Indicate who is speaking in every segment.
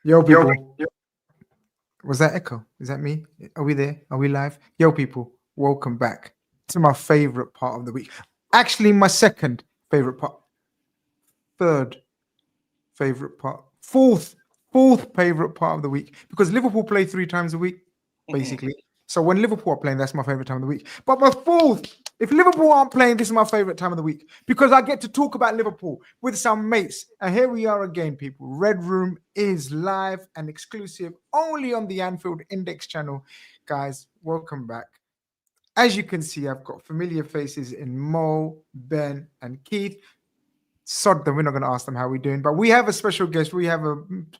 Speaker 1: Yo, people. Was that echo? Is that me? Are we there? Are we live? Yo, people. Welcome back to my favorite part of the week. Actually, my second favorite part. Third favorite part. Fourth favorite part of the week. Because Liverpool play 3 times a week, basically. So when Liverpool are playing, that's my favorite time of the week. But my fourth, if Liverpool aren't playing, this is my favorite time of the week because I get to talk about Liverpool with some mates. And here we are again, people. Red Room is live and exclusive only on the Anfield Index channel. Guys, welcome back. As you can see, I've got familiar faces in Mo, Ben, and Keith. Sod them, we're not going to ask them how we're doing, but we have a special guest. We have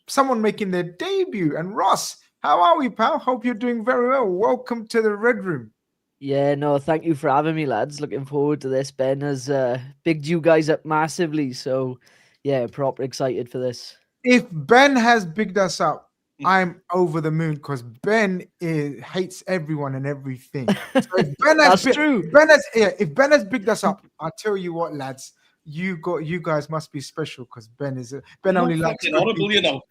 Speaker 1: someone making their debut. And Ross, how are we, pal? Hope you're doing very well. Welcome to the Red Room.
Speaker 2: Yeah, no, thank you for having me, lads. Looking forward to this. Ben has bigged you guys up massively, so yeah, proper excited for this.
Speaker 1: If Ben has bigged us up, I'm over the moon because Ben hates everyone and everything. So if Ben has
Speaker 2: That's true.
Speaker 1: If Ben has bigged us up, I'll tell you what, lads. You guys must be special because Ben only likes good people.
Speaker 3: You know.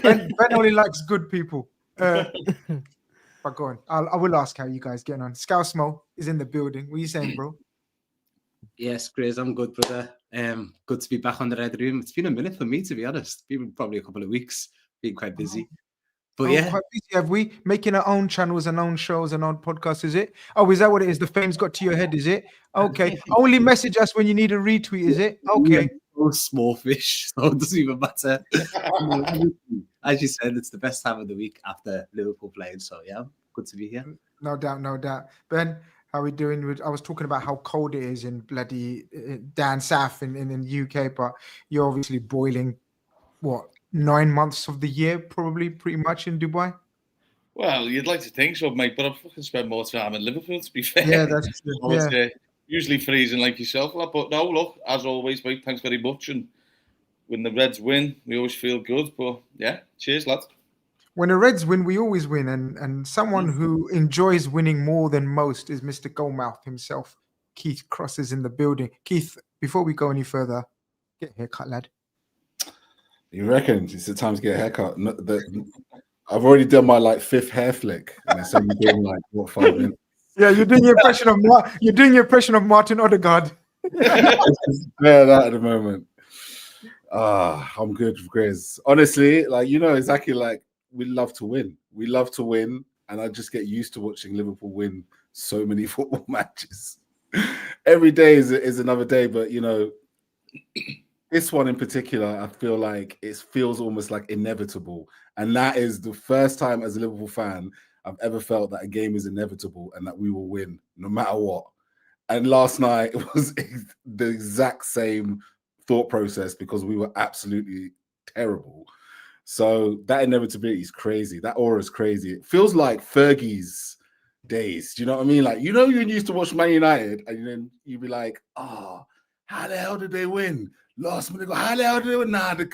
Speaker 1: Ben only likes good people. But go on. I will ask how you guys getting on. Scout Smo is in the building. What are you saying, bro?
Speaker 4: Yes, Grizz, I'm good, brother. Good to be back on the Red Room. It's been a minute for me, to be honest. Been probably a couple of weeks. Been quite busy. But yeah.
Speaker 1: Quite busy, have we? Making our own channels and own shows and own podcasts, is it? Oh, is that what it is? The fame's got to your head, is it? Okay. Only message us when you need a retweet, is it? Okay.
Speaker 4: So small fish, so it doesn't even matter. As you said, it's the best time of the week after Liverpool playing. So yeah, good to be here.
Speaker 1: No doubt, no doubt. Ben, how are we doing? I was talking about how cold it is in bloody down south in the UK, but you're obviously boiling, what, 9 months of the year, probably pretty much in Dubai?
Speaker 3: Well, you'd like to think so, mate, but I've fucking spent more time in Liverpool, to be fair.
Speaker 1: Yeah, that's true. Yeah.
Speaker 3: Usually freezing like yourself, but no, look, as always, mate, thanks very much. And when the Reds win, we always feel good. But yeah, cheers, lads.
Speaker 1: When the Reds win, we always win. And someone who enjoys winning more than most is Mr. Goldmouth himself. Keith Cross is in the building. Keith, before we go any further, get a haircut, lad.
Speaker 5: You reckon it's the time to get a haircut? I've already done my fifth hair flick, and it's only been 5 minutes.
Speaker 1: Yeah, you're doing your impression of Martin Odegaard.
Speaker 5: It's that at the moment. I'm good, Grizz. Honestly, exactly we love to win. We love to win, and I just get used to watching Liverpool win so many football matches. Every day is another day, but this one in particular, I feel like it feels almost like inevitable. And that is the first time as a Liverpool fan I've ever felt that a game is inevitable and that we will win no matter what. And last night it was the exact same thought process because we were absolutely terrible. So that inevitability is crazy. That aura is crazy. It feels like Fergie's days. Do you know what I mean? You used to watch Man United and then you'd be like, how the hell did they win? Last minute, how the hell did they win?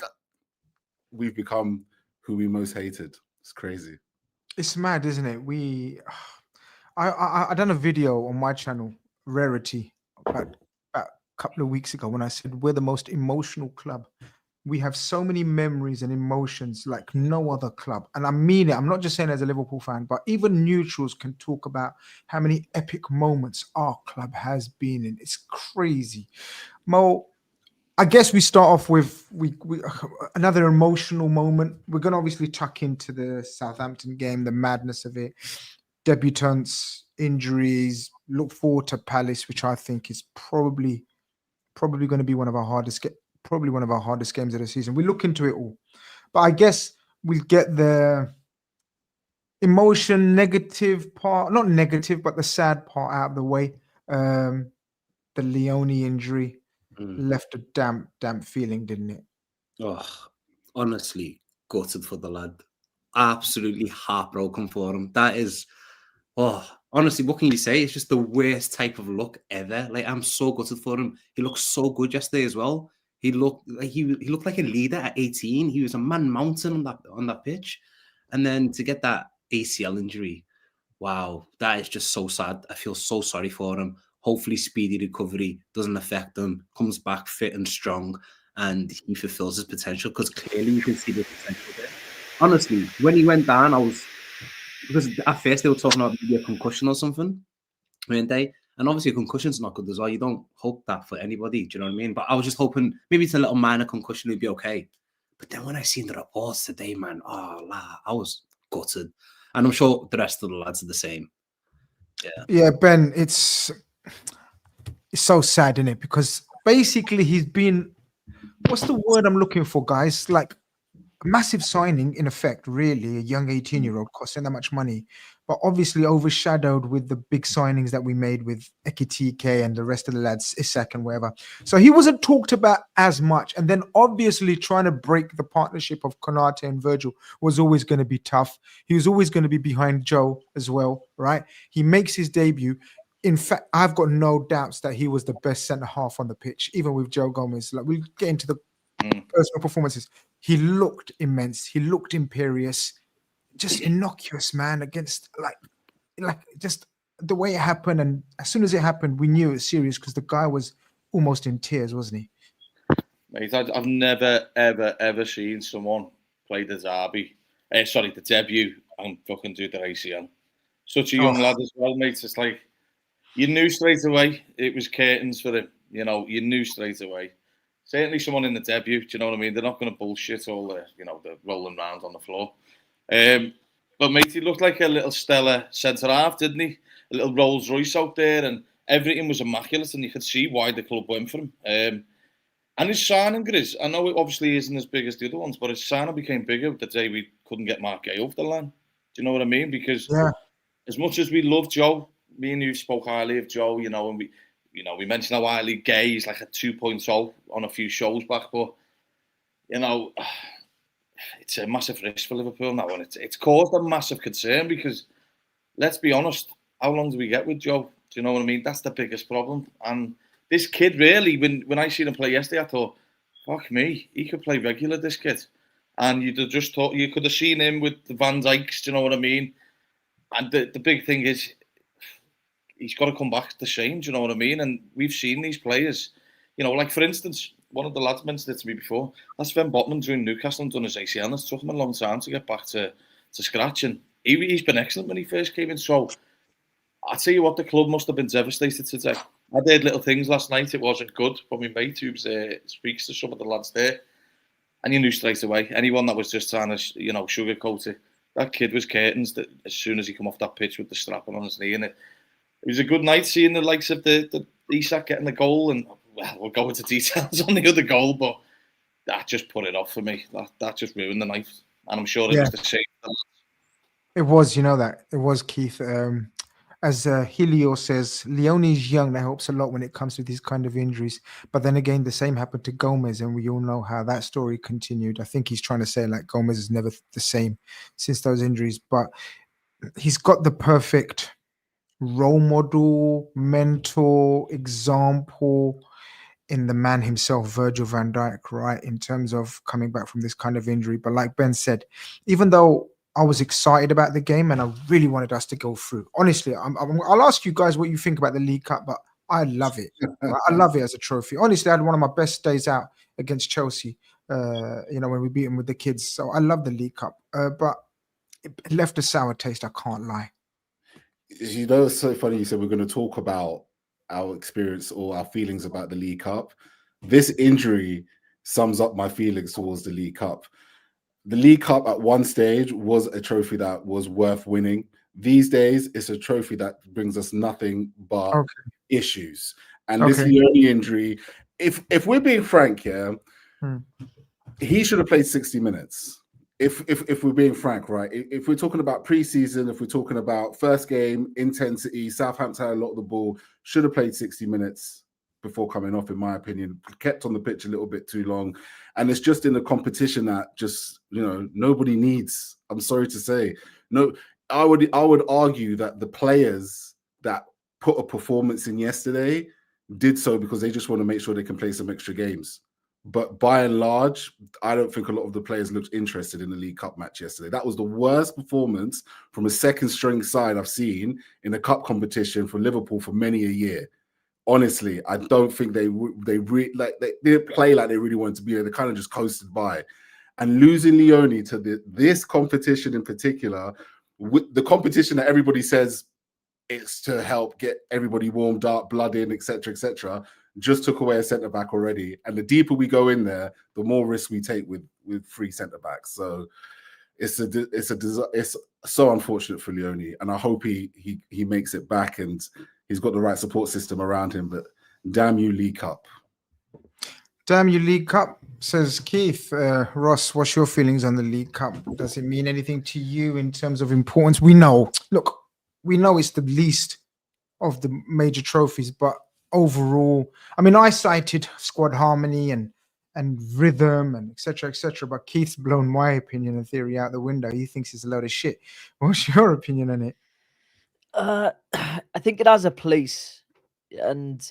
Speaker 5: We've become who we most hated. It's crazy.
Speaker 1: It's mad, isn't it? I done a video on my channel, Rarity, about a couple of weeks ago when I said we're the most emotional club. We have so many memories and emotions like no other club. And I mean it. I'm not just saying as a Liverpool fan, but even neutrals can talk about how many epic moments our club has been in. It's crazy. Mo, I guess we start off with another emotional moment. We're going to obviously tuck into the Southampton game, the madness of it, debutants, injuries, look forward to Palace, which I think is probably going to be one of our hardest games of the season. We look into it all. But I guess we'll get the negative part, not negative, but the sad part out of the way. The Leone injury. Left a damp feeling, didn't it?
Speaker 4: Oh, honestly, gutted for the lad. Absolutely heartbroken for him. That is, honestly, what can you say? It's just the worst type of luck ever. I'm so gutted for him. He looked so good yesterday as well. He looked like a leader at 18. He was a man mountain on that pitch, and then to get that ACL injury, wow, that is just so sad. I feel so sorry for him. Hopefully speedy recovery doesn't affect him, comes back fit and strong, and he fulfills his potential because clearly you can see the potential there. honestly, when he went down, because at first they were talking about maybe a concussion or something, weren't they? And obviously a concussion's not good as well. You don't hope that for anybody, do you know what I mean? But I was just hoping maybe it's a little minor concussion, he'd be okay. But then when I seen the reports today, man, I was gutted. And I'm sure the rest of the lads are the same.
Speaker 1: Yeah, Ben, it's so sad, isn't it? Because basically he's been, what's the word I'm looking for, guys? Like a massive signing, in effect, really, a young 18-year-old costing that much money, but obviously overshadowed with the big signings that we made with Ekitike and the rest of the lads, Isak and whatever. So he wasn't talked about as much. And then obviously trying to break the partnership of Konate and Virgil was always going to be tough. He was always going to be behind Joe as well, right? He makes his debut. In fact, I've got no doubts that he was the best centre half on the pitch, even with Joe Gomez. Like, we'll get into the personal performances. He looked immense. He looked imperious, just innocuous, man, against like just the way it happened. And as soon as it happened, we knew it was serious because the guy was almost in tears, wasn't he?
Speaker 3: Mate, I've never, ever seen someone play the the debut and fucking do the ACL. Such a young lad as well, mate. It's like, you knew straight away it was curtains for him. You know, you knew straight away. Certainly someone in the debut, do you know what I mean? They're not going to bullshit all the rolling around on the floor. But mate, he looked like a little stellar centre half, didn't he? A little Rolls Royce out there, and everything was immaculate, and you could see why the club went for him. And his signing, Grizz, I know it obviously isn't as big as the other ones, but his signing became bigger the day we couldn't get Mark Gay over the line. Do you know what I mean? Because as much as we love Joe, me and you spoke highly of Joe, and we mentioned how highly Gay is like a 2.0 on a few shows back, but it's a massive risk for Liverpool now, and it's caused a massive concern because, let's be honest, how long do we get with Joe? Do you know what I mean? That's the biggest problem. And this kid, really, when I seen him play yesterday, I thought, fuck me, he could play regular, this kid. And you'd have just thought you could have seen him with the Van Dijks, do you know what I mean? And the big thing is, he's got to come back the same, do you know what I mean? And we've seen these players, like for instance, one of the lads mentioned it to me before. That's Sven Botman doing Newcastle and done his ACL. And it's took him a long time to get back to scratch. And he's been excellent when he first came in. So I tell you what, the club must have been devastated today. I did little things last night. It wasn't good. But my mate who speaks to some of the lads there, and you knew straight away. Anyone that was just trying to, sugarcoat it, that kid was curtains. That as soon as he come off that pitch with the strap on his knee, and it was a good night seeing the likes of the Isak getting the goal, and we'll go into details on the other goal, but that just put it off for me. That just ruined the night, and I'm sure it was the same.
Speaker 1: It was, it was, Keith. As Helio says, Leone's young. That helps a lot when it comes to these kind of injuries. But then again, the same happened to Gomez, and we all know how that story continued. I think he's trying to say like Gomez is never the same since those injuries, but he's got the perfect role model, mentor, example in the man himself, Virgil van Dijk, right? In terms of coming back from this kind of injury. But like Ben said, even though I was excited about the game and I really wanted us to go through, honestly, I'll ask you guys what you think about the League Cup, but I love it. Right? I love it as a trophy. Honestly, I had one of my best days out against Chelsea, when we beat them with the kids. So I love the League Cup, but it left a sour taste, I can't lie.
Speaker 5: It's so funny you said we're going to talk about our experience or our feelings about the League Cup. This injury sums up my feelings towards the League Cup. The League Cup at one stage was a trophy that was worth winning. These days, it's a trophy that brings us nothing but issues. And this Leone injury, if we're being frank here, he should have played 60 minutes. If we're being frank, right? If we're talking about preseason, if we're talking about first game, intensity, Southampton had a lot of the ball, should have played 60 minutes before coming off, in my opinion. Kept on the pitch a little bit too long. And it's just in a competition that just, nobody needs. I'm sorry to say. No, I would argue that the players that put a performance in yesterday did so because they just want to make sure they can play some extra games. But by and large, I don't think a lot of the players looked interested in the League Cup match yesterday. That was the worst performance from a second-string side I've seen in a cup competition for Liverpool for many a year. Honestly, I don't think they didn't play like they really wanted to be there. They kind of just coasted by. And losing Leone to this competition in particular, with the competition that everybody says it's to help get everybody warmed up, blood in, etc., just took away a centre back already. And the deeper we go in there, the more risk we take with 3 centre backs. So it's so unfortunate for Leone, and I hope he makes it back and he's got the right support system around him. But damn you, League Cup.
Speaker 1: Damn you, League Cup, says Keith. Ross, what's your feelings on the League Cup? Does it mean anything to you in terms of importance? We know it's the least of the major trophies, but overall, I mean, I cited squad harmony and rhythm and etc., but Keith's blown my opinion and theory out the window. He thinks it's a load of shit. What's your opinion on it?
Speaker 2: I think it has a place, and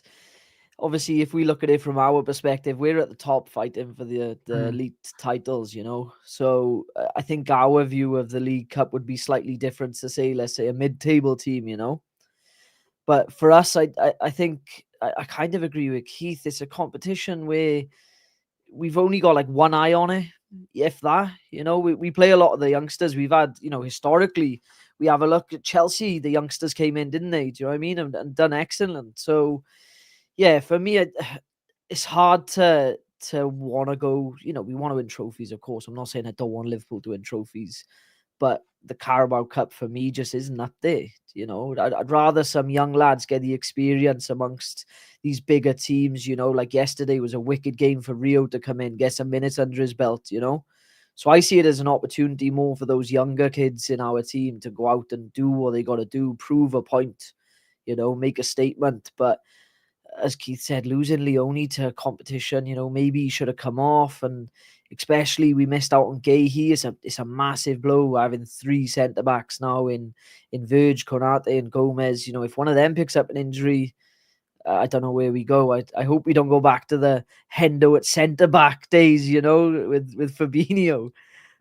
Speaker 2: obviously, if we look at it from our perspective, we're at the top fighting for the elite titles, you know. So I think our view of the League Cup would be slightly different to, say, let's say a mid-table team, you know. But for us, I think I kind of agree with Keith. It's a competition where we've only got like one eye on it, if that. You know, we play a lot of the youngsters. We've had, you know, historically, we have a look at Chelsea. The youngsters came in, didn't they? Do you know what I mean? And done excellent. So, yeah, for me, it's hard to want to go, you know, we want to win trophies, of course. I'm not saying I don't want Liverpool to win trophies, but the Carabao Cup for me just isn't up there. You know, I'd rather some young lads get the experience amongst these bigger teams, you know, like yesterday was a wicked game for Rio to come in, get some minutes under his belt, you know. So I see it as an opportunity more for those younger kids in our team to go out and do what they got to do, prove a point, you know, make a statement. But as Keith said, losing Leone to competition, you know, maybe he should have come off, and especially we missed out on Gahey. It's a massive blow having 3 centre backs now in Verge, Konate, and Gomez. You know, if one of them picks up an injury, I don't know where we go. I hope we don't go back to the Hendo at centre back days, you know, with Fabinho.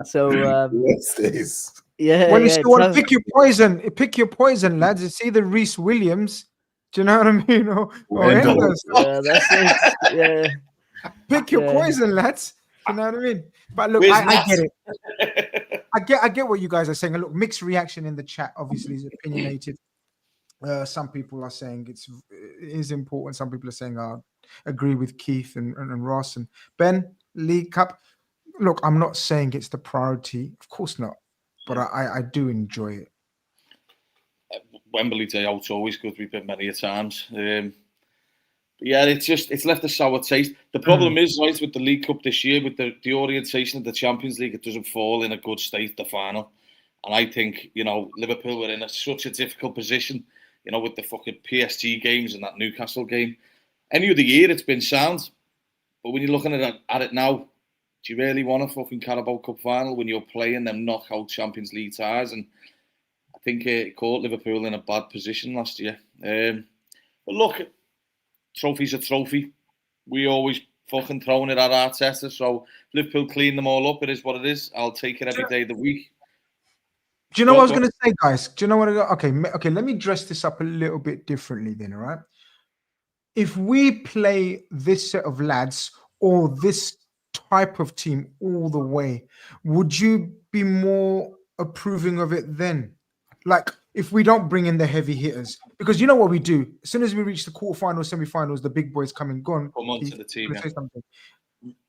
Speaker 2: So
Speaker 5: Yes, it is.
Speaker 2: yeah.
Speaker 1: Well, you
Speaker 2: yeah,
Speaker 1: still want to pick your poison. Pick your poison, lads. It's either Reece Williams. Do you know what I mean? Or
Speaker 5: Endo.
Speaker 1: Enders.
Speaker 2: Yeah, that's it. Yeah.
Speaker 1: Pick your
Speaker 2: Yeah.
Speaker 1: poison, lads. Do you know what I mean? But look,
Speaker 3: Where's
Speaker 1: I get
Speaker 3: Nat?
Speaker 1: it. I get what you guys are saying. And look, mixed reaction in the chat. Obviously, is opinionated. Some people are saying it is important. Some people are saying I agree with Keith and Ross and Ben. League Cup. Look, I'm not saying it's the priority. Of course not. But I do enjoy it.
Speaker 3: Wembley Day out's always good. We've been many a times. Yeah, it's left a sour taste. The problem is, right, with the League Cup this year, with the orientation of the Champions League, it doesn't fall in a good state, the final. And I think, you know, Liverpool were in such a difficult position, you know, with the fucking PSG games and that Newcastle game. Any other year, it's been sound. But when you're looking at it now, do you really want a fucking Carabao Cup final when you're playing them knockout Champions League ties? And I think it caught Liverpool in a bad position last year. But look, trophy's a trophy. We always fucking throwing it at Arteta. So Liverpool clean them all up. It is what it is. I'll take it every day of the week.
Speaker 1: Do you know what I was going to say, guys? Do you know what? Okay. Let me dress this up a little bit differently then, all right? If we play this set of lads or this type of team all the way, would you be more approving of it then? Like, if we don't bring in the heavy hitters, because you know what we do. As soon as we reach the quarterfinals, semi-finals, the big boys come and gone.
Speaker 3: Come on to the team.
Speaker 1: Say something.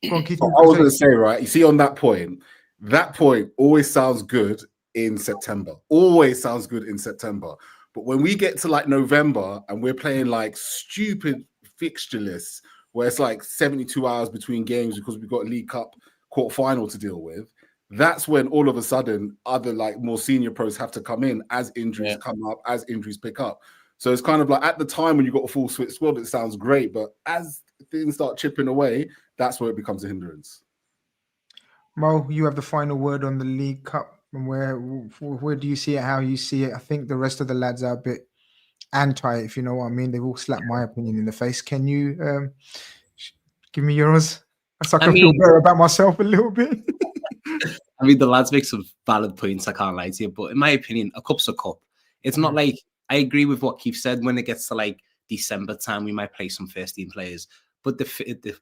Speaker 1: Go on, Keith.
Speaker 5: I was going to say, right, you see on that point always sounds good in September. Always sounds good in September. But when we get to like November and we're playing like stupid fixture lists where it's like 72 hours between games because we've got a League Cup quarterfinal to deal with, that's when all of a sudden other like more senior pros have to come in as injuries come up, as injuries pick up. So it's kind of like at the time when you've got a full switch squad, it sounds great. But as things start chipping away, that's where it becomes a hindrance.
Speaker 1: Mo, you have the final word on the League Cup. And where do you see it? How you see it? I think the rest of the lads are a bit anti, if you know what I mean. They've all slapped my opinion in the face. Can you give me yours? So I can feel better about myself a little bit.
Speaker 4: I mean, the lads make some valid points, I can't lie to you. But in my opinion, a cup's a cup. It's not like, I agree with what Keith said. When it gets to like December time, we might play some first team players. But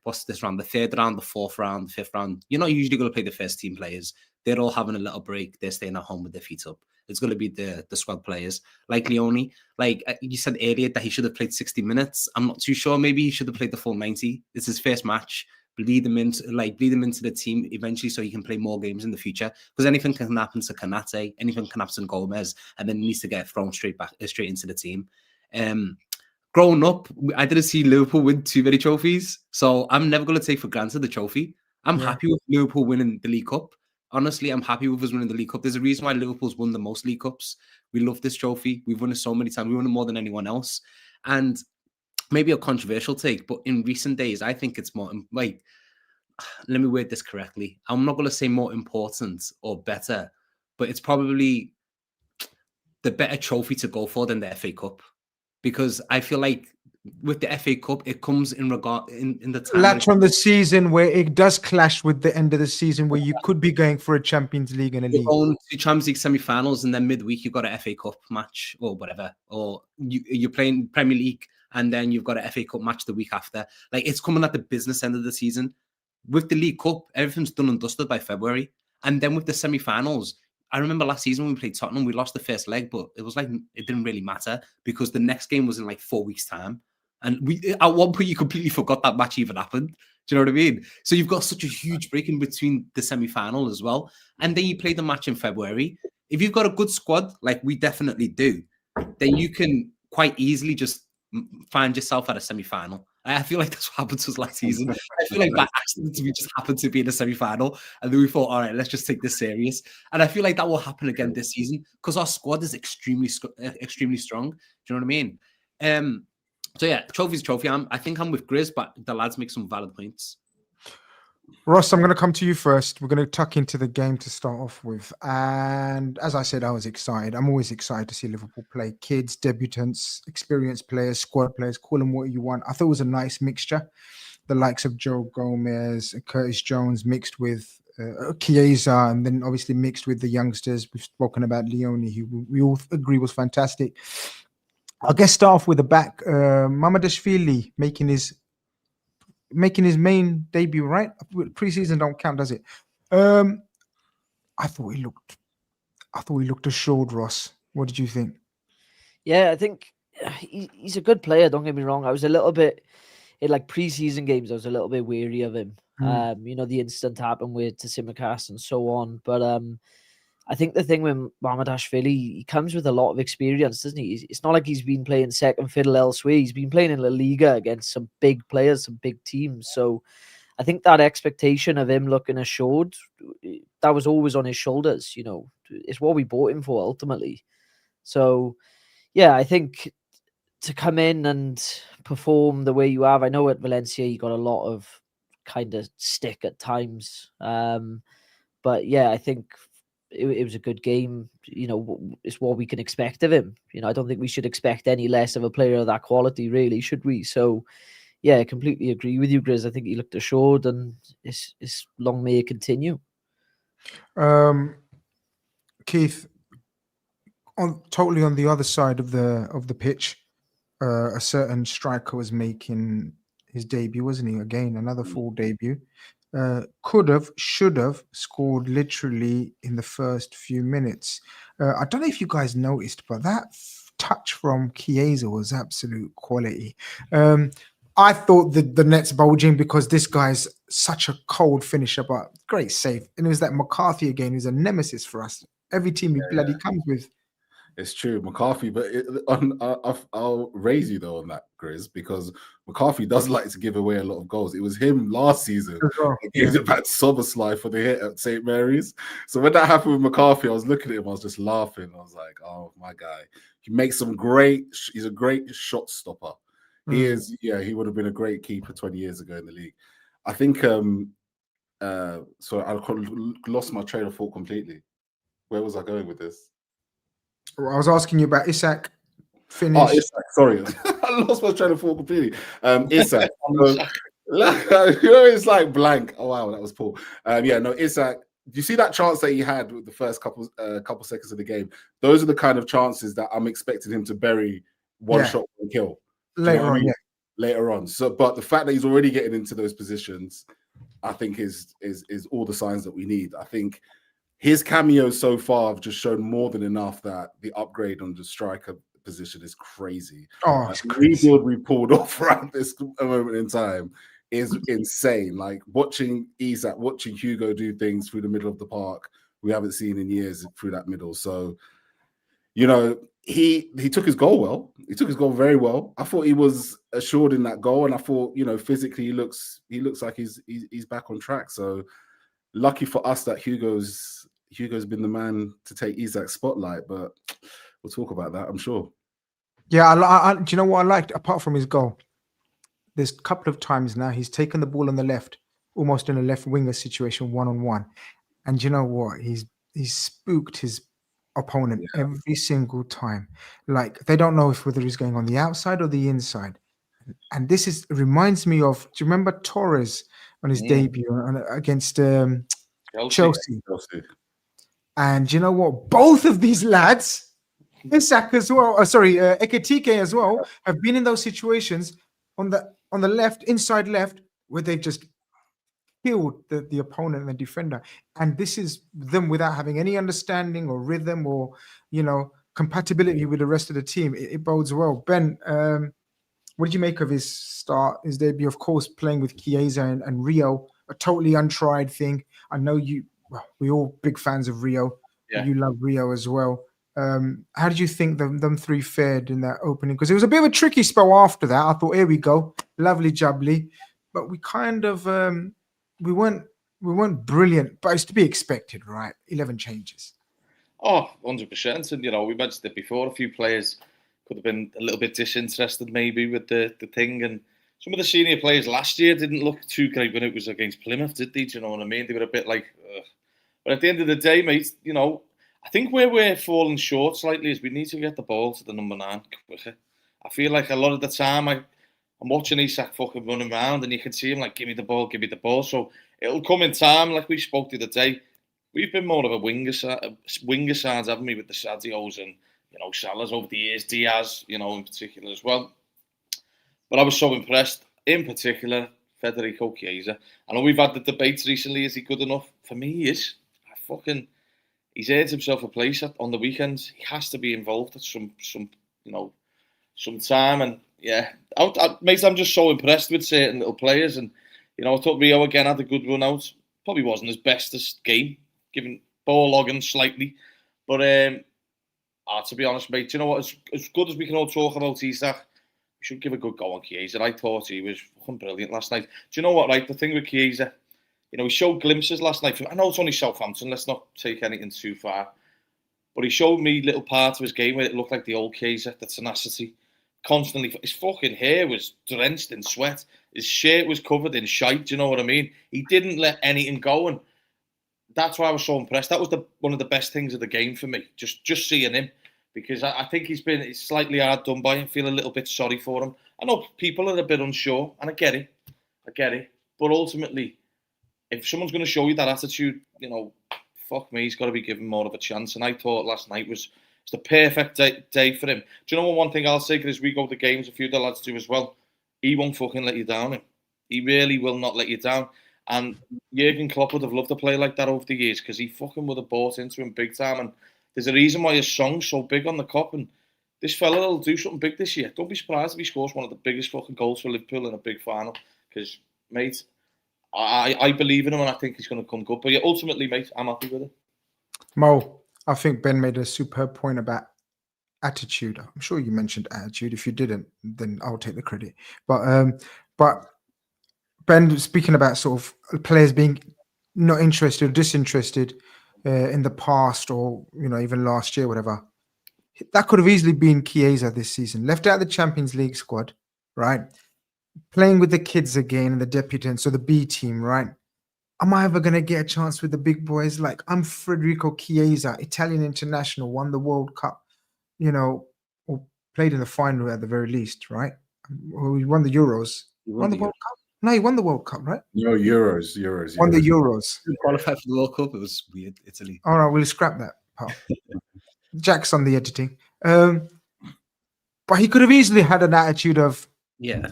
Speaker 4: what's this round? The third round, the fourth round, the fifth round. You're not usually going to play the first team players. They're all having a little break. They're staying at home with their feet up. It's going to be the squad players like Leone. Like you said earlier that he should have played 60 minutes. I'm not too sure. Maybe he should have played the full 90. It's his first match. Bleed him into the team eventually so he can play more games in the future. Because anything can happen to Kanate, anything can happen to Gomez, and then he needs to get thrown straight into the team. Growing up, I didn't see Liverpool win too many trophies, so I'm never going to take for granted the trophy. I'm happy with Liverpool winning the League Cup. Honestly, I'm happy with us winning the League Cup. There's a reason why Liverpool's won the most League Cups. We love this trophy. We've won it so many times. We won it more than anyone else. And maybe a controversial take, but in recent days, I think it's more like, let me word this correctly. I'm not going to say more important or better, but it's probably the better trophy to go for than the FA Cup. Because I feel like with the FA Cup, it comes in the time
Speaker 1: latch on the season where it does clash with the end of the season where you could be going for a Champions League and a league.
Speaker 4: Going to Champions League semi-finals and then midweek you've got an FA Cup match or whatever, or you're playing Premier League and then you've got an FA Cup match the week after. Like it's coming at the business end of the season. With the League Cup, everything's done and dusted by February, and then with the semi-finals. I remember last season when we played Tottenham, we lost the first leg, but it was like it didn't really matter because the next game was in like 4 weeks' time. And at one point, you completely forgot that match even happened. Do you know what I mean? So you've got such a huge break in between the semi-final as well. And then you play the match in February. If you've got a good squad, like we definitely do, then you can quite easily just find yourself at a semi-final. I feel like that's what happened to us last season. I feel like by accident we just happened to be in a semi-final, and then we thought, all right, let's just take this serious. And I feel like that will happen again this season because our squad is extremely strong. Do you know what I mean? So yeah, trophy's trophy. I think I'm with Grizz, but the lads make some valid points.
Speaker 1: Ross, I'm going to come to you first. We're going to tuck into the game to start off with. And as I said, I was excited. I'm always excited to see Liverpool play. Kids, debutants, experienced players, squad players, call them what you want. I thought it was a nice mixture. The likes of Joe Gomez, Curtis Jones mixed with Chiesa, and then obviously mixed with the youngsters. We've spoken about Leone, who we all agree was fantastic. I guess start off with the back. Mamadashvili making his main debut, right? Preseason don't count, does it? I thought he looked assured, Ross. What did you think?
Speaker 2: Yeah, I think he's a good player. Don't get me wrong. I was a little bit in like preseason games. I was a little bit weary of him. The incident happened with Tsimikas and so on. But I think the thing with Mamadashvili, he comes with a lot of experience, doesn't he? It's not like he's been playing second fiddle elsewhere. He's been playing in La Liga against some big players, some big teams. So I think that expectation of him looking assured, that was always on his shoulders. It's what we bought him for ultimately. So, yeah, I think to come in and perform the way you have, I know at Valencia you got a lot of kind of stick at times. But yeah, I think it was a good game. It's what we can expect of him. I don't think we should expect any less of a player of that quality, really, should we? So, yeah, I completely agree with you, Grizz. I think he looked assured, and it's long may it continue.
Speaker 1: Keith, totally on the other side of the pitch, a certain striker was making his debut, wasn't he? Again, another full debut. Could have, should have scored literally in the first few minutes. I don't know if you guys noticed, but that touch from Chiesa was absolute quality. I thought the net's bulging because this guy's such a cold finisher, but great save. And it was that McCarthy again, who's a nemesis for us. Every team he bloody comes with.
Speaker 5: It's true, McCarthy, but I'll raise you though on that, Grizz, because McCarthy does like to give away a lot of goals. It was him last season that gave it back to Soberslide for the hit at St. Mary's. So when that happened with McCarthy, I was looking at him, I was just laughing. I was like, oh my guy, he's a great shot stopper. He is, he would have been a great keeper 20 years ago in the league. I think, so I lost my train of thought completely. Where was I going with this?
Speaker 1: I was asking you about Isak. Finish.
Speaker 5: Oh, Isak, sorry. I lost my train of thought completely. Isak. It's like blank. Oh, wow, that was poor. Isak. Do you see that chance that he had with the first couple seconds of the game? Those are the kind of chances that I'm expecting him to bury one shot and kill.
Speaker 1: Later on,
Speaker 5: later on. So, but the fact that he's already getting into those positions, I think is all the signs that we need. I think his cameos so far have just shown more than enough that the upgrade on the striker position is crazy.
Speaker 1: Oh,
Speaker 5: Like,
Speaker 1: it's
Speaker 5: the
Speaker 1: crazy.
Speaker 5: rebuild we pulled off around this moment in time is insane. Like watching Isak, watching Hugo do things through the middle of the park we haven't seen in years through that middle. So, you know, he took his goal well. He took his goal very well. I thought he was assured in that goal, and I thought, you know, physically he looks like he's back on track. So lucky for us that Hugo's been the man to take Isak's spotlight, but we'll talk about that, I'm sure.
Speaker 1: Yeah, do you know what I liked apart from his goal? There's a couple of times now he's taken the ball on the left, almost in a left winger situation, 1-on-1, and you know what? He's spooked his opponent every single time. Like they don't know whether he's going on the outside or the inside. And this reminds me of. Do you remember Torres on his debut against Chelsea? And you know what? Both of these lads, Isak as well, Ekitike as well, have been in those situations on the left, inside left, where they've just killed the opponent and the defender. And this is them without having any understanding or rhythm or, you know, compatibility with the rest of the team. It bodes well. Ben, what did you make of his debut? Of course, playing with Chiesa and Rio, a totally untried thing. I know we're all big fans of Rio. Yeah. You love Rio as well. How did you think them three fared in that opening? Because it was a bit of a tricky spell after that. I thought, here we go, lovely jubbly, but we kind of we weren't brilliant, but it's to be expected, right? 11 changes.
Speaker 3: Oh, 100%. And you know, we mentioned it before. A few players could have been a little bit disinterested, maybe, with the thing. And some of the senior players last year didn't look too great when it was against Plymouth, did they? Do you know what I mean? They were a bit like, ugh. But at the end of the day, mate, you know, I think where we're falling short slightly is we need to get the ball to the number 9 quicker. I feel like a lot of the time I'm watching Isak fucking running around and you can see him like, give me the ball. So it'll come in time, like we spoke the other day. We've been more of a winger side, haven't we, with the Sadios and, you know, Salah's over the years, Diaz, you know, in particular as well. But I was so impressed, in particular, Federico Chiesa. I know we've had the debates recently, is he good enough? For me, he is. He's earned himself a place on the weekends. He has to be involved at some time. And yeah, mate, I'm just so impressed with certain little players. And, you know, I thought Rio again had a good run out. Probably wasn't his bestest game, given ball logging slightly. But to be honest, mate, you know what? As good as we can all talk about Isak, we should give a good go on Chiesa. I thought he was fucking brilliant last night. Do you know what, right? The thing with Chiesa, you know, he showed glimpses last night. I know it's only Southampton. Let's not take anything too far. But he showed me little parts of his game where it looked like the old Chiesa, the tenacity. Constantly, his fucking hair was drenched in sweat. His shirt was covered in shite. Do you know what I mean? He didn't let anything go. And that's why I was so impressed. That was one of the best things of the game for me. Just seeing him. Because I think he's slightly hard done by. I feel a little bit sorry for him. I know people are a bit unsure. And I get it. But ultimately, if someone's going to show you that attitude, you know, fuck me, he's got to be given more of a chance. And I thought last night was the perfect day for him. Do you know what? One thing I'll say, because we go to games, a few of the lads do as well, he won't fucking let you down. He really will not let you down. And Jurgen Klopp would have loved to play like that over the years, because he fucking would have bought into him big time. And there's a reason why his song's so big on the Kop. And this fella will do something big this year. Don't be surprised if he scores one of the biggest fucking goals for Liverpool in a big final. Because, mate, I believe in him and I think he's going to come good. But yeah, ultimately, mate, I'm happy with it.
Speaker 1: Mo, I think Ben made a superb point about attitude. I'm sure you mentioned attitude. If you didn't, then I'll take the credit. But Ben, speaking about sort of players being not interested or disinterested in the past, or, you know, even last year, whatever, that could have easily been Chiesa this season. Left out the Champions League squad, right? Playing with the kids again and the debutants, so the B team, right? Am I ever going to get a chance with the big boys? Like, I'm Federico Chiesa, Italian international, won the World Cup, you know, or played in the final at the very least, right? Or he won the Euros. Won the World Cup? No, he won the World Cup, right?
Speaker 5: No, Euros.
Speaker 1: Won the Euros.
Speaker 4: He qualified for the World Cup. It was weird. Italy.
Speaker 1: All right, we'll scrap that part. Jack's on the editing. But he could have easily had an attitude of,
Speaker 4: yeah,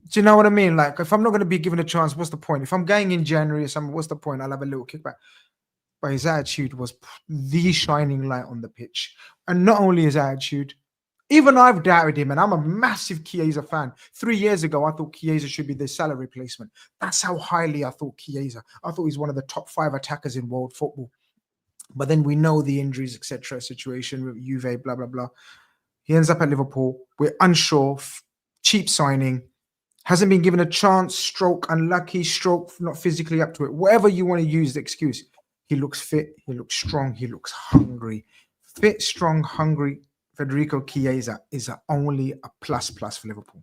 Speaker 1: Do you know what I mean? Like, if I'm not going to be given a chance, what's the point? If I'm going in January or something, what's the point? I'll have a little kickback. But his attitude was the shining light on the pitch. And not only his attitude, even I've doubted him, and I'm a massive Chiesa fan. 3 years ago, I thought Chiesa should be the salary replacement. That's how highly I thought Chiesa. I thought he's one of the top 5 attackers in world football. But then we know the injuries, etc., situation with Juve, blah, blah, blah. He ends up at Liverpool. We're unsure, cheap signing. Hasn't been given a chance, stroke unlucky, stroke not physically up to it. Whatever you want to use the excuse. He looks fit, he looks strong, he looks hungry. Fit, strong, hungry Federico Chiesa is only a plus for Liverpool.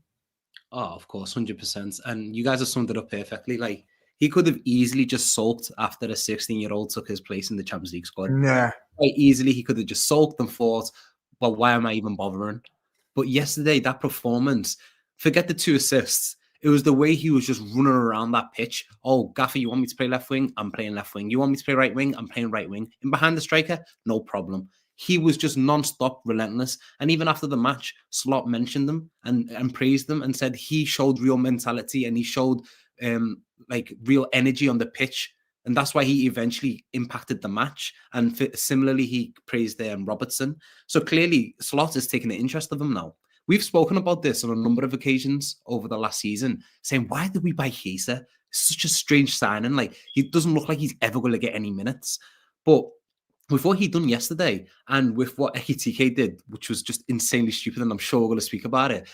Speaker 4: Oh, of course, 100%. And you guys have summed it up perfectly. Like, he could have easily just sulked after a 16-year-old took his place in the Champions League squad.
Speaker 1: Yeah.
Speaker 4: Quite easily, he could have just sulked and thought, well, why am I even bothering? But yesterday, that performance, forget the 2 assists. It was the way he was just running around that pitch. Oh, Gaffer, you want me to play left wing? I'm playing left wing. You want me to play right wing? I'm playing right wing. And behind the striker, no problem. He was just non-stop relentless. And even after the match, Slot mentioned them and praised them and said he showed real mentality and he showed like real energy on the pitch. And that's why he eventually impacted the match. And similarly, he praised Robertson. So clearly, Slot is taking an interest of him now. We've spoken about this on a number of occasions over the last season, saying, why did we buy Chiesa? It's such a strange signing. Like, he doesn't look like he's ever going to get any minutes. But with what he done yesterday and with what Ekitike did, which was just insanely stupid, and I'm sure we're going to speak about it,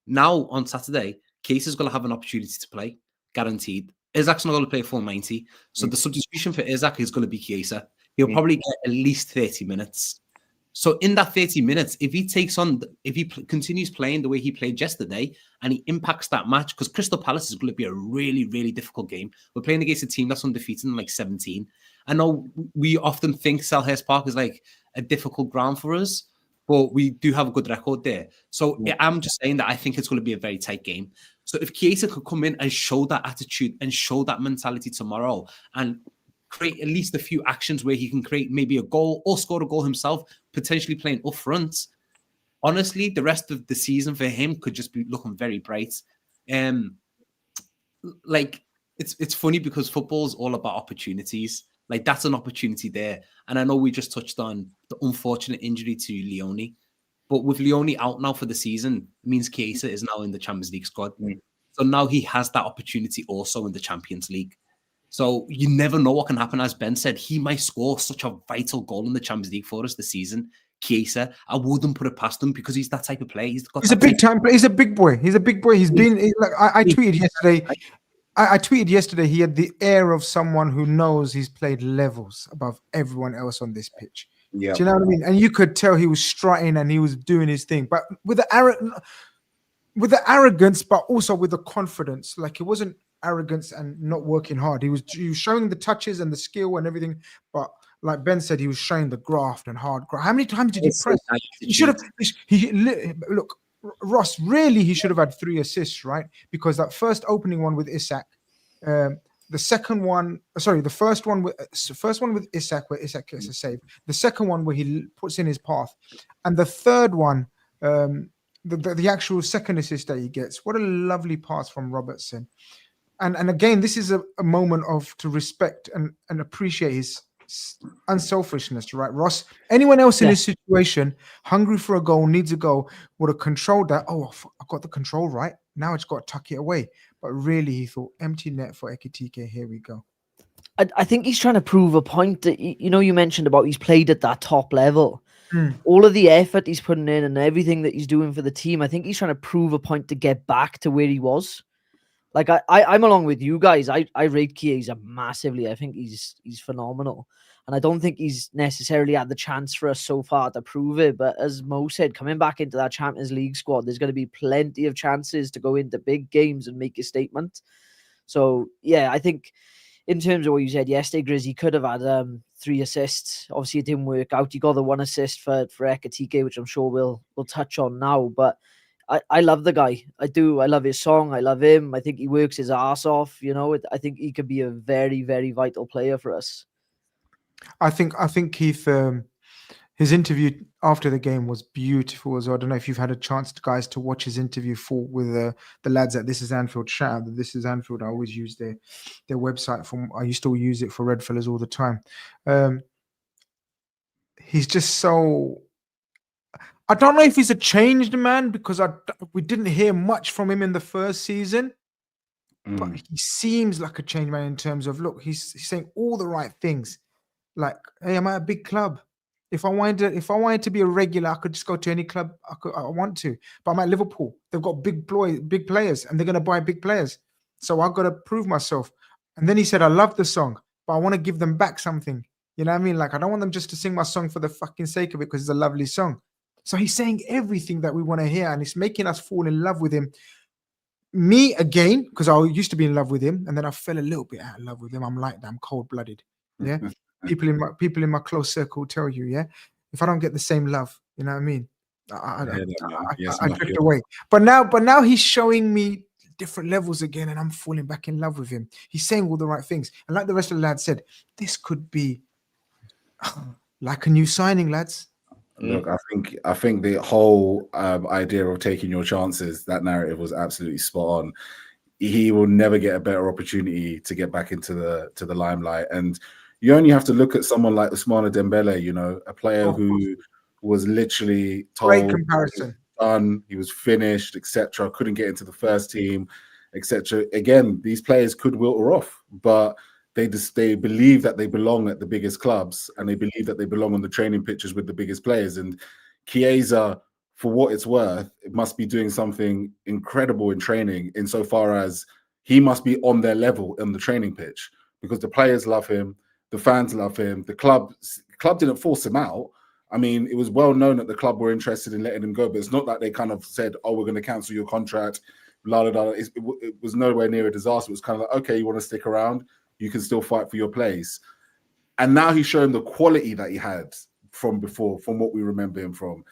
Speaker 4: now on Saturday, Chiesa's going to have an opportunity to play, guaranteed. Isaac's not going to play full 90. So the substitution for Isaac is going to be Chiesa. He'll probably get at least 30 minutes. So in that 30 minutes, if he continues playing the way he played yesterday and he impacts that match, because Crystal Palace is going to be a really, really difficult game. We're playing against a team that's undefeated in like 17. I know we often think Selhurst Park is like a difficult ground for us, but we do have a good record there. So I'm just saying that I think it's going to be a very tight game. So if Chiesa could come in and show that attitude and show that mentality tomorrow and create at least a few actions where he can create maybe a goal or score a goal himself, potentially playing up front, honestly, the rest of the season for him could just be looking very bright. Like, it's funny because football is all about opportunities. Like, that's an opportunity there. And I know we just touched on the unfortunate injury to Leone, but with Leone out now for the season, it means Chiesa is now in the Champions League squad. So now he has that opportunity also in the Champions League. So you never know what can happen. As Ben said, he might score such a vital goal in the Champions League for us this season. Chiesa, I wouldn't put it past him because he's that type of player. He's
Speaker 1: a big time player. He's a big boy. He's a big boy. He's been like I tweeted yesterday. I tweeted yesterday. He had the air of someone who knows he's played levels above everyone else on this pitch. Yeah. Do you know what I mean? And you could tell he was strutting and he was doing his thing, but with the arrogance, but also with the confidence. Like, it wasn't arrogance and not working hard. He was showing the touches and the skill and everything, but like Ben said, he was showing the graft and hard graft. How many times did he press? He should have. Look, Ross. Really, he should have had 3 assists, right? Because that first opening one with Isak, the second one, the first one with Isak, where Isak gets a save. The second one where he puts in his path, and the third one, the actual second assist that he gets. What a lovely pass from Robertson. And again, this is a moment to respect and appreciate his unselfishness, right, Ross? Anyone else in this situation, hungry for a goal, needs a goal, would have controlled that. Oh, I got the control right. Now it's got to tuck it away. But really, he thought, empty net for Ekitike. Here we go.
Speaker 2: I think he's trying to prove a point that, you mentioned about he's played at that top level. All of the effort he's putting in and everything that he's doing for the team, I think he's trying to prove a point to get back to where he was. Like, I'm along with you guys. I rate Chiesa massively. I think he's phenomenal. And I don't think he's necessarily had the chance for us so far to prove it. But as Mo said, coming back into that Champions League squad, there's going to be plenty of chances to go into big games and make a statement. So, yeah, I think in terms of what you said yesterday, Grizz, he could have had 3 assists. Obviously, it didn't work out. He got the 1 assist for Ekitike, which I'm sure we'll touch on now. But I love the guy. I do. I love his song. I love him. I think he works his ass off. I think he could be a very, very vital player for us.
Speaker 1: I think Keith, His interview after the game was beautiful as well. I don't know if you've had a chance, guys, to watch his interview with the lads at This Is Anfield. Shout out that This Is Anfield. I always use their website. I used to use it for Red Fellas all the time. He's just so... I don't know if he's a changed man, because we didn't hear much from him in the first season. But he seems like a changed man in terms of, look, he's saying all the right things. Like, hey, I'm at a big club. If I wanted to be a regular, I could just go to any club I want to. But I'm at Liverpool. They've got big players, and they're going to buy big players. So I've got to prove myself. And then he said, I love the song, but I want to give them back something. You know what I mean? Like, I don't want them just to sing my song for the fucking sake of it because it's a lovely song. So he's saying everything that we want to hear, and it's making us fall in love with him. Me again, because I used to be in love with him, and then I fell a little bit out of love with him. I'm like that. I'm cold-blooded. Yeah. People in my close circle tell you, yeah, if I don't get the same love, you know what I mean, I drift away. But now he's showing me different levels again, and I'm falling back in love with him. He's saying all the right things, and like the rest of the lads said, this could be like a new signing, lads.
Speaker 5: Look, I think the whole idea of taking your chances, that narrative was absolutely spot on. He will never get a better opportunity to get back into the limelight, and you only have to look at someone like Ousmane Dembele, you know, a player who was literally told
Speaker 1: great comparison.
Speaker 5: He was finished, etc. Couldn't get into the first team, etc. Again, these players could wilter off, but they believe that they belong at the biggest clubs, and they believe that they belong on the training pitches with the biggest players. And Chiesa, for what it's worth, it must be doing something incredible in training, insofar as he must be on their level on the training pitch, because the players love him. The fans love him. The club didn't force him out. I mean, it was well known that the club were interested in letting him go, but it's not that they kind of said, "Oh, we're going to cancel your contract." Blah, blah, blah. It was nowhere near a disaster. It was kind of like, okay, you want to stick around? You can still fight for your place. And now he's showing the quality that he had from before, from what we remember him from,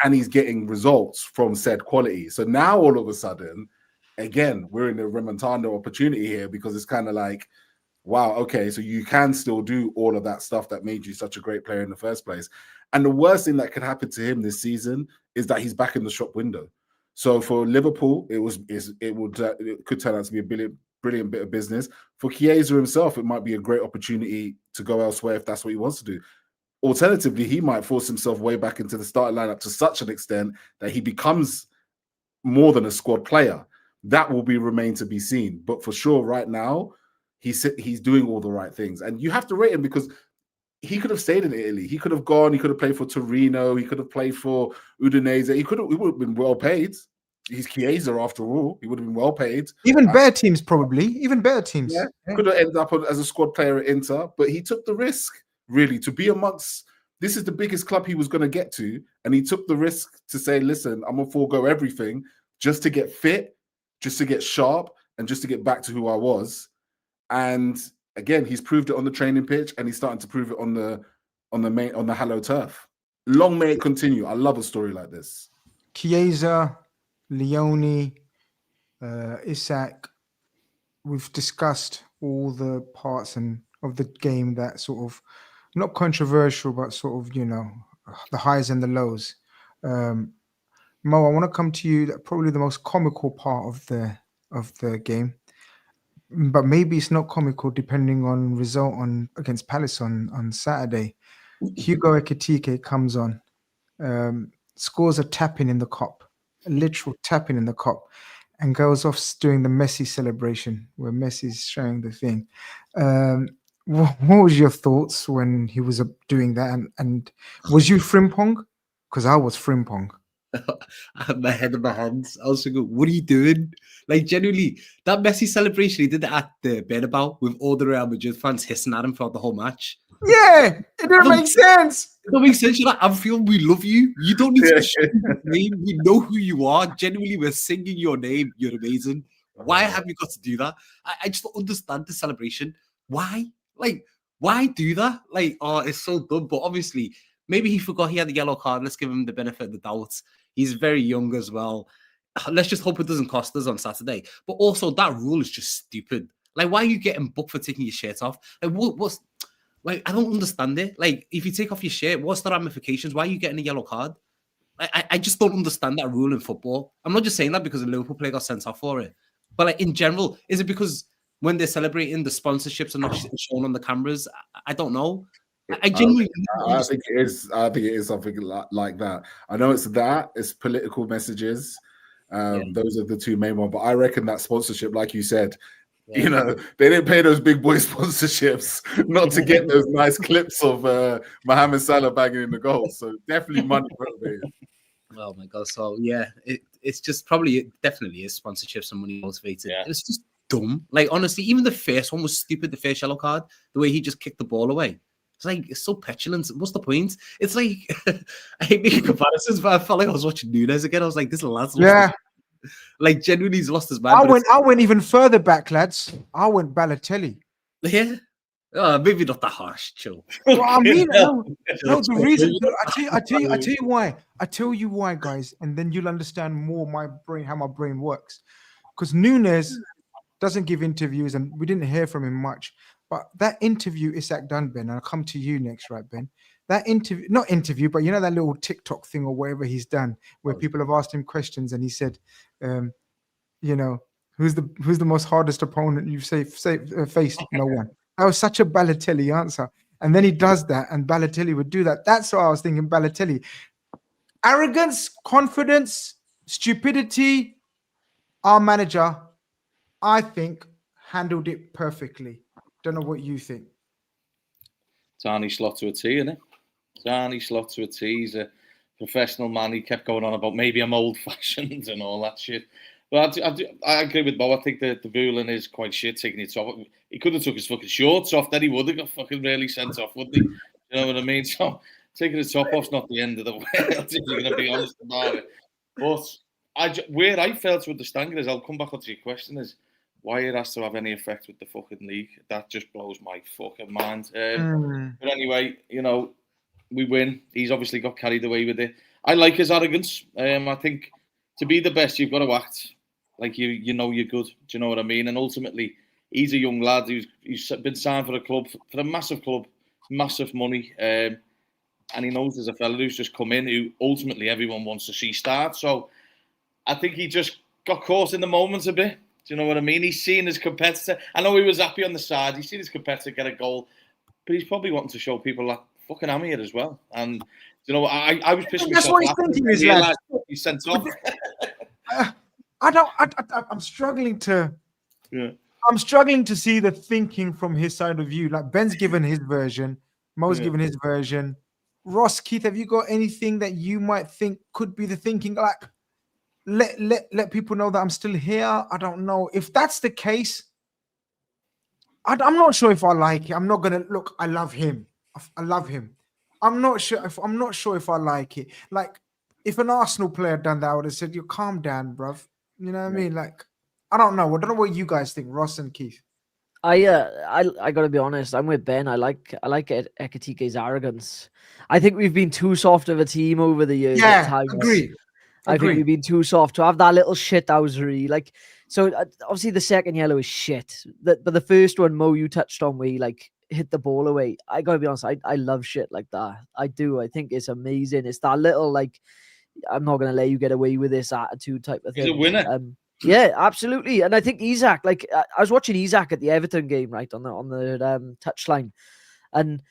Speaker 5: and he's getting results from said quality. So now all of a sudden, again, we're in a remontando opportunity here, because it's kind of like, wow, okay, so you can still do all of that stuff that made you such a great player in the first place. And the worst thing that could happen to him this season is that he's back in the shop window. So for Liverpool, it could turn out to be a brilliant bit of business. For Chiesa himself, it might be a great opportunity to go elsewhere if that's what he wants to do. Alternatively, he might force himself way back into the starting lineup to such an extent that he becomes more than a squad player. That will remain to be seen. But for sure, right now, he's doing all the right things, and you have to rate him, because he could have stayed in Italy. He could have gone. He could have played for Torino. He could have played for Udinese. He would have been well paid. He's Chiesa after all. He would have been well paid.
Speaker 1: Even better teams, probably. Even better teams.
Speaker 5: Yeah. Could have ended up as a squad player at Inter, but he took the risk, really, to be amongst. This is the biggest club he was going to get to, and he took the risk to say, "Listen, I'm gonna forego everything just to get fit, just to get sharp, and just to get back to who I was." And again, he's proved it on the training pitch, and he's starting to prove it on the hallowed turf. Long may it continue. I love a story like this.
Speaker 1: Chiesa, Leone, Isak. We've discussed all the parts of the game that sort of not controversial, but sort of, you know, the highs and the lows. Mo, I want to come to you. That probably the most comical part of the game. But maybe it's not comical depending on result against Palace on Saturday. Hugo Ekitike comes on, scores a tapping in the cop, a literal tapping in the cop, and goes off doing the Messi celebration where Messi's showing the thing. What was your thoughts when he was doing that? And was you Frimpong? Because I was Frimpong.
Speaker 4: I had my head in my hands. I was thinking, what are you doing? Like, genuinely, that Messi celebration, he did it at the Bernabeu with all the Real Madrid fans hissing at him throughout the whole match.
Speaker 1: Yeah, it didn't make sense.
Speaker 4: It don't make sense. You're like, Anfield, we love you. You don't need to shout your name. We know who you are. Genuinely, we're singing your name. You're amazing. Why have you got to do that? I just don't understand the celebration. Why? Like, why do that? Like, oh, it's so dumb. But obviously, maybe he forgot he had the yellow card. Let's give him the benefit of the doubt. He's very young as well. Let's just hope it doesn't cost us on Saturday. But also, that rule is just stupid. Like, why are you getting booked for taking your shirt off? Like, Like, I don't understand it. Like, if you take off your shirt, what's the ramifications? Why are you getting a yellow card? I just don't understand that rule in football. I'm not just saying that because a Liverpool player got sent off for it. But like in general, is it because when they're celebrating, the sponsorships are not shown on the cameras? I don't know. I genuinely
Speaker 5: I think it is. I think it is something like that. I know it's that. It's political messages. Those are the two main ones. But I reckon that sponsorship, like you said, you know, they didn't pay those big boy sponsorships not to get those nice clips of Mohamed Salah banging in the goal. So definitely money motivated.
Speaker 4: Oh my god! So yeah, it's just probably it definitely is sponsorships and money motivated.
Speaker 3: Yeah.
Speaker 4: It's just dumb. Like honestly, even the first one was stupid. The first yellow card, the way he just kicked the ball away. It's like it's so petulant. What's the point? It's like I hate making comparisons, but I felt like I was watching Nunes again. I was like, this lad's like genuinely he's lost his mind.
Speaker 1: I went even further back, lads. I went Balotelli.
Speaker 4: Yeah. Maybe not that harsh, chill.
Speaker 1: Well, I mean, no, the reason I tell you why. I tell you why, guys, and then you'll understand more how my brain works. Because Nunes doesn't give interviews, and we didn't hear from him much. But that interview Isak done, Ben, and I'll come to you next, right, Ben? That interview, not interview, but you know that little TikTok thing or whatever he's done, where people have asked him questions, and he said, you know, who's the most hardest opponent you've faced? No one. That was such a Balotelli answer. And then he does that, and Balotelli would do that. That's what I was thinking, Balotelli. Arrogance, confidence, stupidity. Our manager, I think, handled it perfectly. Don't know what you think.
Speaker 3: Tiny Slot to a T, isn't it? Tiny Slot to a T. He's a professional man. He kept going on about maybe I'm old-fashioned and all that shit. But I agree with Bo. I think the ruling is quite shit, taking it off. He could have took his fucking shorts off, then he would have got fucking really sent off, wouldn't he? You know what I mean? So taking his top off's not the end of the world, if you're going to be honest about it. But where I fail to understand it is, I'll come back onto your question, is why it has to have any effect with the fucking league. That just blows my fucking mind. But anyway, you know, we win. He's obviously got carried away with it. I like his arrogance. I think to be the best, you've got to act like you know you're good. Do you know what I mean? And ultimately, he's a young lad who's been signed for a club, for a massive club, massive money. And he knows there's a fella who's just come in who ultimately everyone wants to see start. So I think he just got caught in the moment a bit. Do you know what I mean? He's seen his competitor. I know he was happy on the side. He's seen his competitor get a goal. But he's probably wanting to show people that fucking I'm here as well. And, you know, I was pissed
Speaker 1: That's
Speaker 3: myself.
Speaker 1: what he's thinking, is lad.
Speaker 3: He's sent off.
Speaker 1: I'm struggling to...
Speaker 3: Yeah.
Speaker 1: I'm struggling to see the thinking from his side of view. Like Ben's given his version, Mo's given his version. Ross, Keith, have you got anything that you might think could be the thinking? Like, let people know that I'm still here. I don't know if that's the case. I'm not sure if I like it. I'm not gonna look. I love him. I love him. I'm not sure if I like it. Like, if an Arsenal player done that, I would have said, "You calm down, bruv." You know what I mean? Like, I don't know. I don't know what you guys think, Ross and Keith.
Speaker 2: I gotta be honest. I'm with Ben. I like Ekitike's arrogance. I think we've been too soft of a team over the years.
Speaker 1: Yeah,
Speaker 2: at times.
Speaker 1: agree.
Speaker 2: I think we've been too soft to have that little shithousery. Like, so obviously the second yellow is shit. But the first one, Mo, you touched on where he like hit the ball away. I gotta be honest. I love shit like that. I do. I think it's amazing. It's that little like, I'm not gonna let you get away with this attitude type of thing.
Speaker 3: He's a winner.
Speaker 2: Yeah, absolutely. And I think Isak, like I was watching Isak at the Everton game, right, on the touchline, and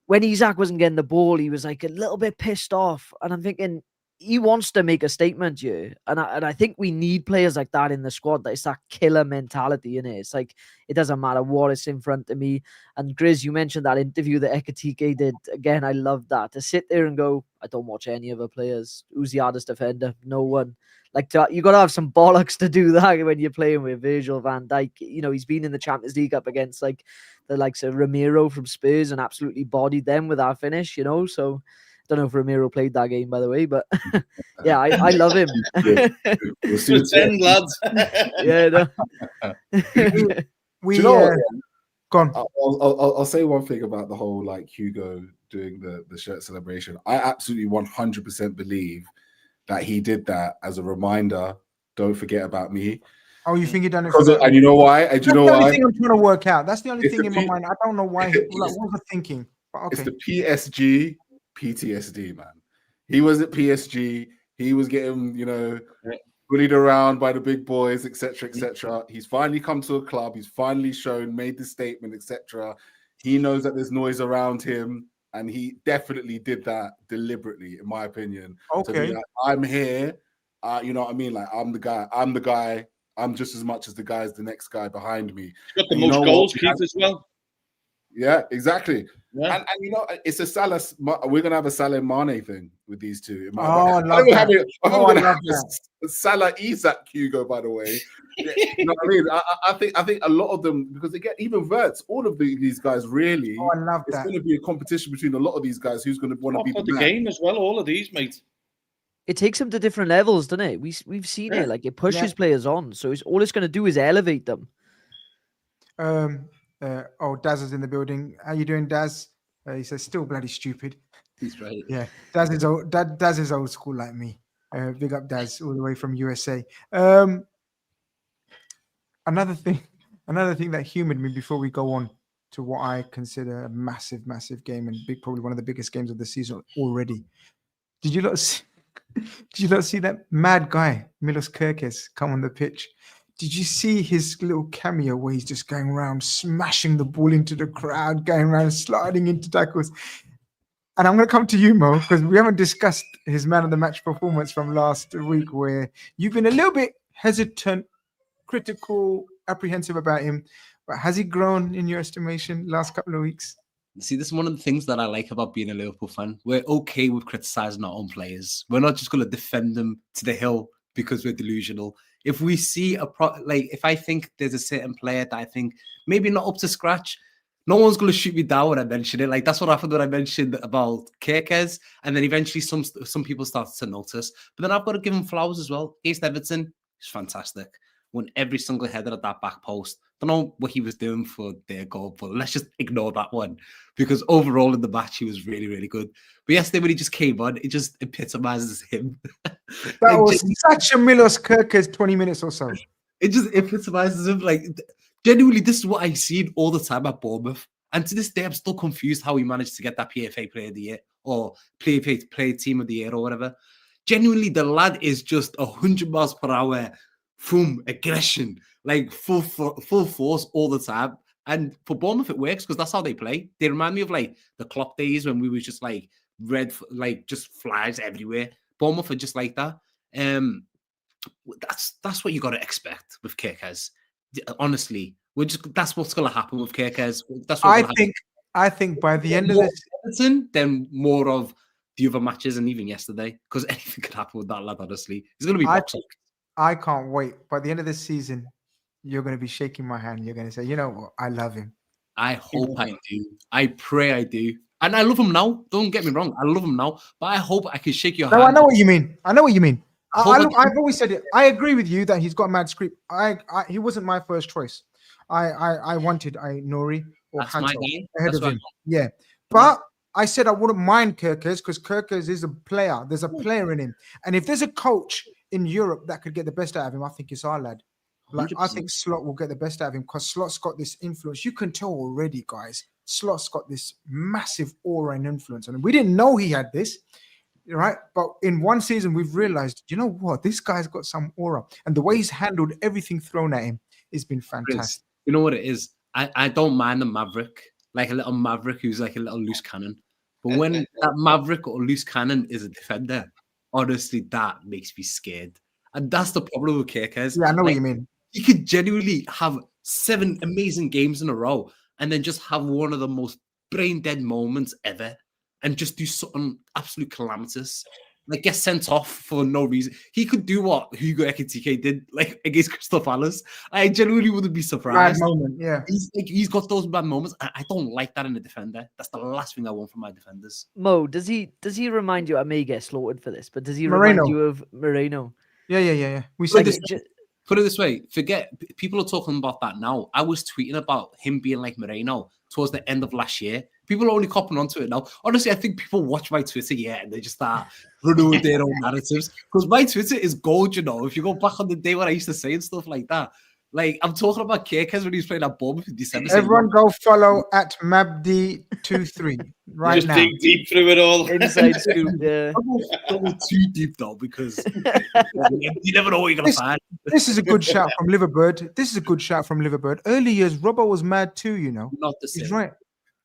Speaker 2: when Isak wasn't getting the ball, he was like a little bit pissed off. And I'm thinking, he wants to make a statement here. And I think we need players like that in the squad. That it's that killer mentality in it. It's like, it doesn't matter what is in front of me. And Grizz, you mentioned that interview that Ekitike did. Again, I love that. To sit there and go, I don't watch any other players. Who's the hardest defender? No one. Like, you got to have some bollocks to do that when you're playing with Virgil van Dijk. You know, he's been in the Champions League up against like the likes of Ramiro from Spurs and absolutely bodied them with our finish, you know. So don't know if Ramiro played that game, by the way, but yeah, I love him.
Speaker 3: We'll pretend, lads.
Speaker 2: Yeah,
Speaker 5: we go
Speaker 1: on.
Speaker 5: I'll say one thing about the whole like Hugo doing the shirt celebration. I absolutely 100% believe that he did that as a reminder. Don't forget about me.
Speaker 1: Oh, you think he done it for
Speaker 5: Because
Speaker 1: that?
Speaker 5: and you know why? And you
Speaker 1: That's
Speaker 5: know
Speaker 1: the only
Speaker 5: why?
Speaker 1: thing I'm trying to work out. That's the only
Speaker 5: It's
Speaker 1: thing
Speaker 5: the
Speaker 1: in my
Speaker 5: P-
Speaker 1: mind. I don't know why.
Speaker 5: it's the-
Speaker 1: Like, what was I thinking? But
Speaker 5: It's
Speaker 1: okay.
Speaker 5: the PSG PTSD, man. He was at PSG. He was getting, bullied around by the big boys, etc., etc. He's finally come to a club. He's finally shown, made the statement, etc. He knows that there's noise around him, and he definitely did that deliberately, in my opinion. To be
Speaker 1: Okay.
Speaker 5: like, I'm here. You know what I mean? Like, I'm the guy. I'm the guy. I'm just as much as the guy as the next guy behind me.
Speaker 3: He's got the
Speaker 5: And you
Speaker 3: most
Speaker 5: know
Speaker 3: goals,
Speaker 5: what?
Speaker 3: Keith, as well.
Speaker 5: Yeah, exactly.
Speaker 3: Yeah.
Speaker 5: And it's a Salah. We're gonna have a Salah Mane thing with these two.
Speaker 1: Oh, I love that.
Speaker 5: I'm
Speaker 1: Oh, I
Speaker 5: gonna
Speaker 1: love
Speaker 5: have
Speaker 1: that.
Speaker 5: a Salah Isak Hugo. By the way, you know what I mean. I think a lot of them, because they get even Verts. All of these guys really.
Speaker 1: Oh, I love
Speaker 5: It's
Speaker 1: that.
Speaker 5: going to be a competition between a lot of these guys. Who's going to want to be
Speaker 3: Top of
Speaker 5: the
Speaker 3: the
Speaker 5: man.
Speaker 3: game as well, all of these, mate.
Speaker 2: It takes them to different levels, doesn't it? We've seen it. Like, it pushes players on. So all it's going to do is elevate them.
Speaker 1: Daz is in the building. How you doing, Daz? He says, still bloody stupid.
Speaker 4: He's right.
Speaker 1: Yeah, Daz is old school like me. Big up Daz, all the way from USA. Another thing that humored me before we go on to what I consider a massive, massive game and probably one of the biggest games of the season already. Did you not see that mad guy, Milos Kerkez, come on the pitch? Did you see his little cameo where he's just going around smashing the ball into the crowd, going around sliding into tackles? And I'm going to come to you, Mo, because we haven't discussed his man of the match performance from last week, where you've been a little bit hesitant, critical, apprehensive about him. But has he grown in your estimation last couple of weeks?
Speaker 4: See, this is one of the things that I like about being a Liverpool fan. We're okay with criticizing our own players. We're not just going to defend them to the hill because we're delusional. If we see if I think there's a certain player that I think maybe not up to scratch, no one's going to shoot me down when I mention it. Like, that's what happened when I mentioned about Kerkez, and then eventually some people started to notice. But then I've got to give him flowers as well. Against Everton, he's fantastic. Won every single header at that back post. Don't know what he was doing for their goal, but let's just ignore that one, because overall in the match he was really, really good. But yesterday when he just came on, it just epitomizes him.
Speaker 1: That was such a Milos Kerkez 20 minutes or so.
Speaker 4: It just epitomizes him. Like, genuinely, this is what I seen all the time at Bournemouth. And to this day, I'm still confused how he managed to get that PFA Player of the Year or PFA Player Team of the Year or whatever. Genuinely, the lad is just 100 miles per hour from aggression, like full force all the time. And for Bournemouth, it works because that's how they play. They remind me of like the Klopp days when we were just like just flies everywhere. Bournemouth are just like that. That's what you got to expect with Kerkez. Honestly, that's what's going to happen with Kerkez. That's what
Speaker 1: I think by the end of this
Speaker 4: season, then more of the other matches and even yesterday, because anything could happen with that lad. Honestly, he's going to be boxing.
Speaker 1: I can't wait. By the end of this season, you're going to be shaking my hand. You're going to say, you know what? I love him.
Speaker 4: I hope I do. I pray I do. And I love him now. Don't get me wrong. I love him now. But I hope I can shake your hand.
Speaker 1: I know what you mean. I've always said it. I agree with you that he's got mad script. He wasn't my first choice. I wanted Nori or Hato ahead of him. Yeah. But I said I wouldn't mind Kerkez because Kerkez is a player. There's a player in him. And if there's a coach in Europe that could get the best out of him, I think it's our lad. Like, 100%. I think Slot will get the best out of him because Slot's got this influence. You can tell already, guys. Slot's got this massive aura and influence on him. We didn't know he had this, right? But in one season, we've realized, you know what? This guy's got some aura. And the way he's handled everything thrown at him has been fantastic.
Speaker 4: You know what it is? I don't mind a maverick, like a little maverick who's like a little loose cannon. But when that maverick or loose cannon is a defender, honestly, that makes me scared. And that's the problem with Kerkez.
Speaker 1: Yeah, I know what you mean.
Speaker 4: He could genuinely have 7 amazing games in a row and then just have one of the most brain-dead moments ever and just do something absolute calamitous. Like, get sent off for no reason. He could do what Hugo Ekitike did, like, against Crystal Palace. I genuinely wouldn't be surprised.
Speaker 1: Bad moment, yeah.
Speaker 4: He's got those bad moments. I don't like that in a defender. That's the last thing I want from my defenders.
Speaker 2: Mo, does he remind you? I may get slaughtered for this, but does he remind you of Moreno?
Speaker 1: Yeah. We
Speaker 4: said
Speaker 1: this.
Speaker 4: Put it this way, people are talking about that now. I was tweeting about him being like Moreno towards the end of last year People are only copping onto it now. Honestly, I think people watch my Twitter, and they just start running with their own narratives. Because my Twitter is gold, If you go back on the day when I used to say and stuff like that. Like, I'm talking about Kirkes when he was playing at Bournemouth in December.
Speaker 1: Everyone go follow at Mabdi23 right
Speaker 3: Just
Speaker 1: now.
Speaker 3: dig deep through it all.
Speaker 2: Inside scoop, yeah.
Speaker 4: Don't go too deep, though, because you never know what you're going to find.
Speaker 1: This is a good shout from Liverbird. Early years, Robbo was mad too,
Speaker 4: Not the same.
Speaker 1: He's right.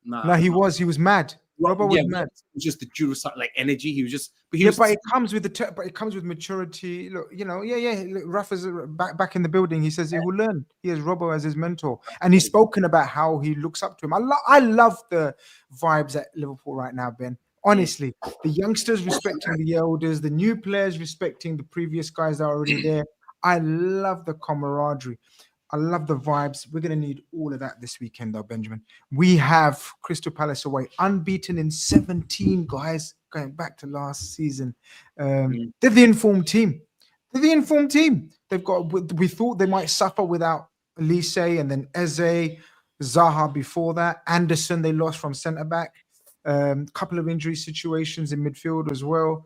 Speaker 4: Nah,
Speaker 1: No, he was mad. Robbo was mad.
Speaker 4: It was just the Duracell, like energy. He was just, but
Speaker 1: it comes with but it comes with maturity. Look, Look, Rafa's back in the building. He says he will learn. He has Robbo as his mentor, and he's spoken about how he looks up to him. I love the vibes at Liverpool right now, Ben. Honestly, the youngsters respecting the elders, the new players respecting the previous guys that are already there. I love the camaraderie. I love the vibes. We're going to need all of that this weekend, though, Benjamin. We have Crystal Palace away, unbeaten in 17, guys, going back to last season. They're the informed team. They've got. We thought they might suffer without Elise and then Eze, Zaha before that. Anderson, they lost from centre-back. Couple of injury situations in midfield as well.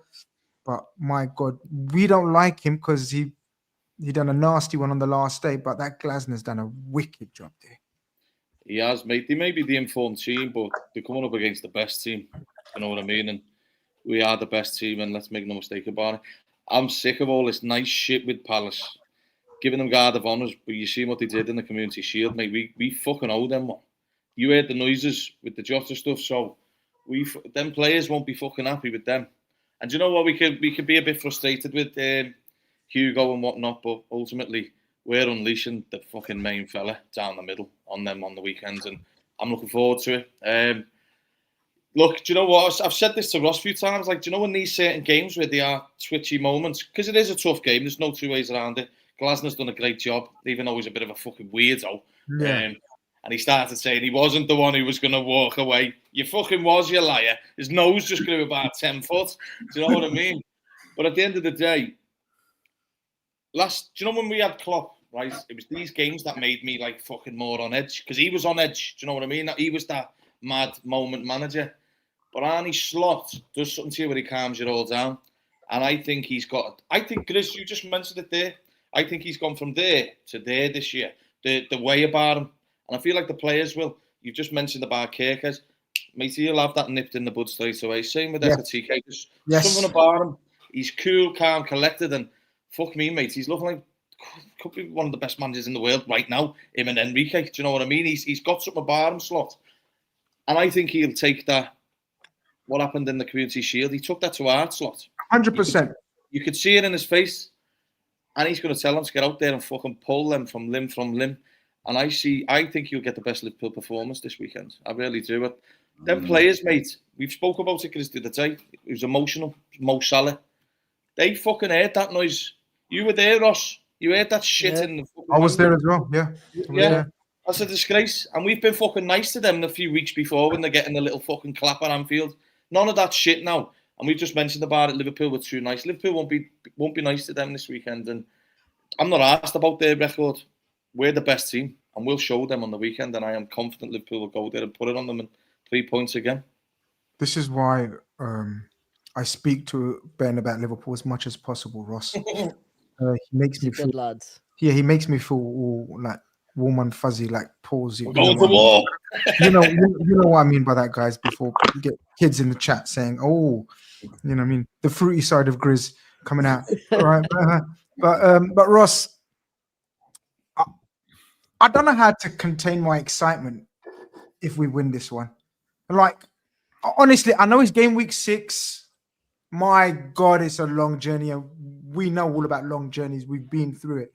Speaker 1: But, my God, we don't like him because he done a nasty one on the last day, but that Glasner's done a wicked job there.
Speaker 3: He has, mate. They may be the informed team, but they're coming up against the best team. You know what I mean? And we are the best team, and let's make no mistake about it. I'm sick of all this nice shit with Palace. Giving them guard of honours, but you see what they did in the Community Shield, mate. We fucking owe them one. You heard the noises with the Jota stuff, so them players won't be fucking happy with them. And you know what? We could be a bit frustrated with Hugo and whatnot, but ultimately we're unleashing the fucking main fella down the middle on them on the weekends, and I'm looking forward to it. Look, do you know what? I've said this to Ross a few times. Like, do you know in these certain games where they are twitchy moments, because it is a tough game, there's no two ways around it. Glasner's done a great job, even though he's a bit of a fucking weirdo.
Speaker 1: Yeah.
Speaker 3: And he started saying he wasn't the one who was going to walk away. You fucking was, you liar. His nose just grew about 10 foot. Do you know what I mean? But at the end of the day, do you know when we had Klopp, right? It was these games that made me like fucking more on edge, because he was on edge. Do you know what I mean? He was that mad moment manager. But Arnie Slot does something to you where he calms you all down. And I think Grizz, you just mentioned it there. I think he's gone from there to there this year. The way about him. And I feel like the players will. You've just mentioned about Kirkes. Mate, he'll have that nipped in the bud straight away. Same with Ekatike. There's something about him. He's cool, calm, collected, and fuck me, mate. He's looking like could be one of the best managers in the world right now. Him and Enrique. Do you know what I mean? He's got something about him, Slot. And I think he'll take that. What happened in the Community Shield? He took that to heart, Slot.
Speaker 1: 100%.
Speaker 3: You could see it in his face. And he's going to tell them to get out there and fucking pull them from limb. And I think he'll get the best Liverpool performance this weekend. I really do. But them players, mate, we've spoke about it the other day. It was emotional. Mo Salah. They fucking heard that noise. You were there, Ross. You heard that shit in the fucking...
Speaker 1: I was there as well, yeah.
Speaker 3: Yeah. That's a disgrace. And we've been fucking nice to them a few weeks before when they're getting a little fucking clap at Anfield. None of that shit now. And we've just mentioned about it. Liverpool were too nice. Liverpool won't be nice to them this weekend. And I'm not asked about their record. We're the best team, and we'll show them on the weekend. And I am confident Liverpool will go there and put it on them in 3 points again.
Speaker 1: This is why I speak to Ben about Liverpool as much as possible, Ross. He makes me feel
Speaker 2: good, lads.
Speaker 1: Yeah, he makes me feel all like warm and fuzzy, like palsy.
Speaker 3: We're going to war.
Speaker 1: You know what I mean by that, guys. Before you get kids in the chat saying, "Oh, you know what I mean," the fruity side of Grizz coming out. All right, but Ross, I don't know how to contain my excitement if we win this one. Like, honestly, I know it's game week 6. My God, it's a long journey, and we know all about long journeys. We've been through it.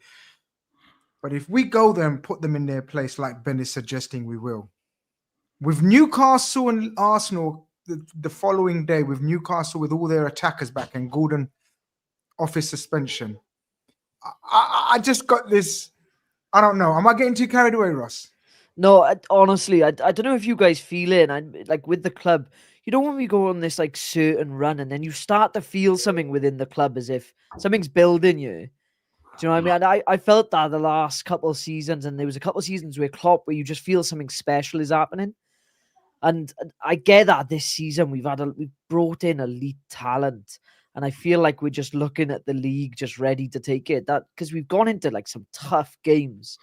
Speaker 1: But if we go there and put them in their place, like Ben is suggesting we will, with Newcastle and Arsenal the following day, with Newcastle with all their attackers back and Gordon off his suspension, I just got this. I don't know. Am I getting too carried away, Ross?
Speaker 2: No, honestly, I don't know if you guys feel it. And like with the club, you know, when we go on this like certain run and then you start to feel something within the club as if something's building you. Do you know what I mean? And I felt that the last couple of seasons, and there was a couple of seasons where Klopp, where you just feel something special is happening. And I get that this season we've brought in elite talent, and I feel like we're just looking at the league just ready to take it. That because we've gone into like some tough games.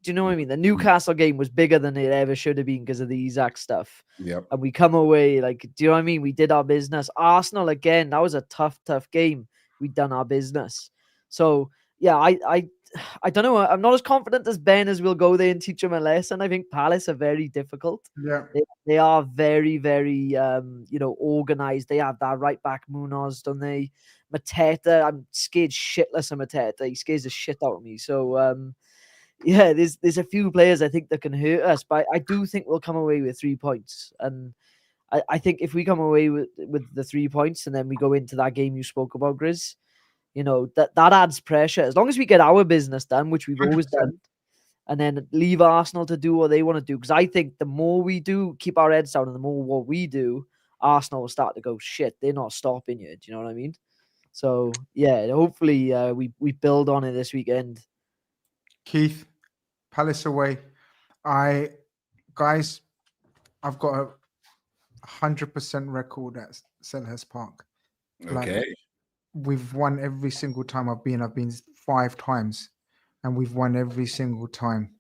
Speaker 2: Do you know what I mean? The Newcastle game was bigger than it ever should have been because of the Isak stuff.
Speaker 5: Yep.
Speaker 2: And we come away like, do you know what I mean? We did our business. Arsenal again, that was a tough game. We'd done our business. So yeah, I don't know. I'm not as confident as Ben as we'll go there and teach him a lesson. I think Palace are very difficult.
Speaker 1: Yeah.
Speaker 2: They are very, very organized. They have that right back Munoz, don't they? Mateta, I'm scared shitless of Mateta. He scares the shit out of me. So yeah, there's a few players I think that can hurt us, but I do think we'll come away with 3 points. And I think if we come away with the 3 points and then we go into that game you spoke about, Grizz, that adds pressure. As long as we get our business done, which we've always
Speaker 1: 100%.
Speaker 2: done, and then leave Arsenal to do what they want to do. Because I think the more we do keep our heads down and the more what we do, Arsenal will start to go, shit, they're not stopping you. Do you know what I mean? So yeah, hopefully we build on it this weekend.
Speaker 1: Keith, Palace away. Guys, I've got a 100% record at Selhurst Park.
Speaker 5: Okay.
Speaker 1: We've won every single time I've been 5 times, and we've won every single time.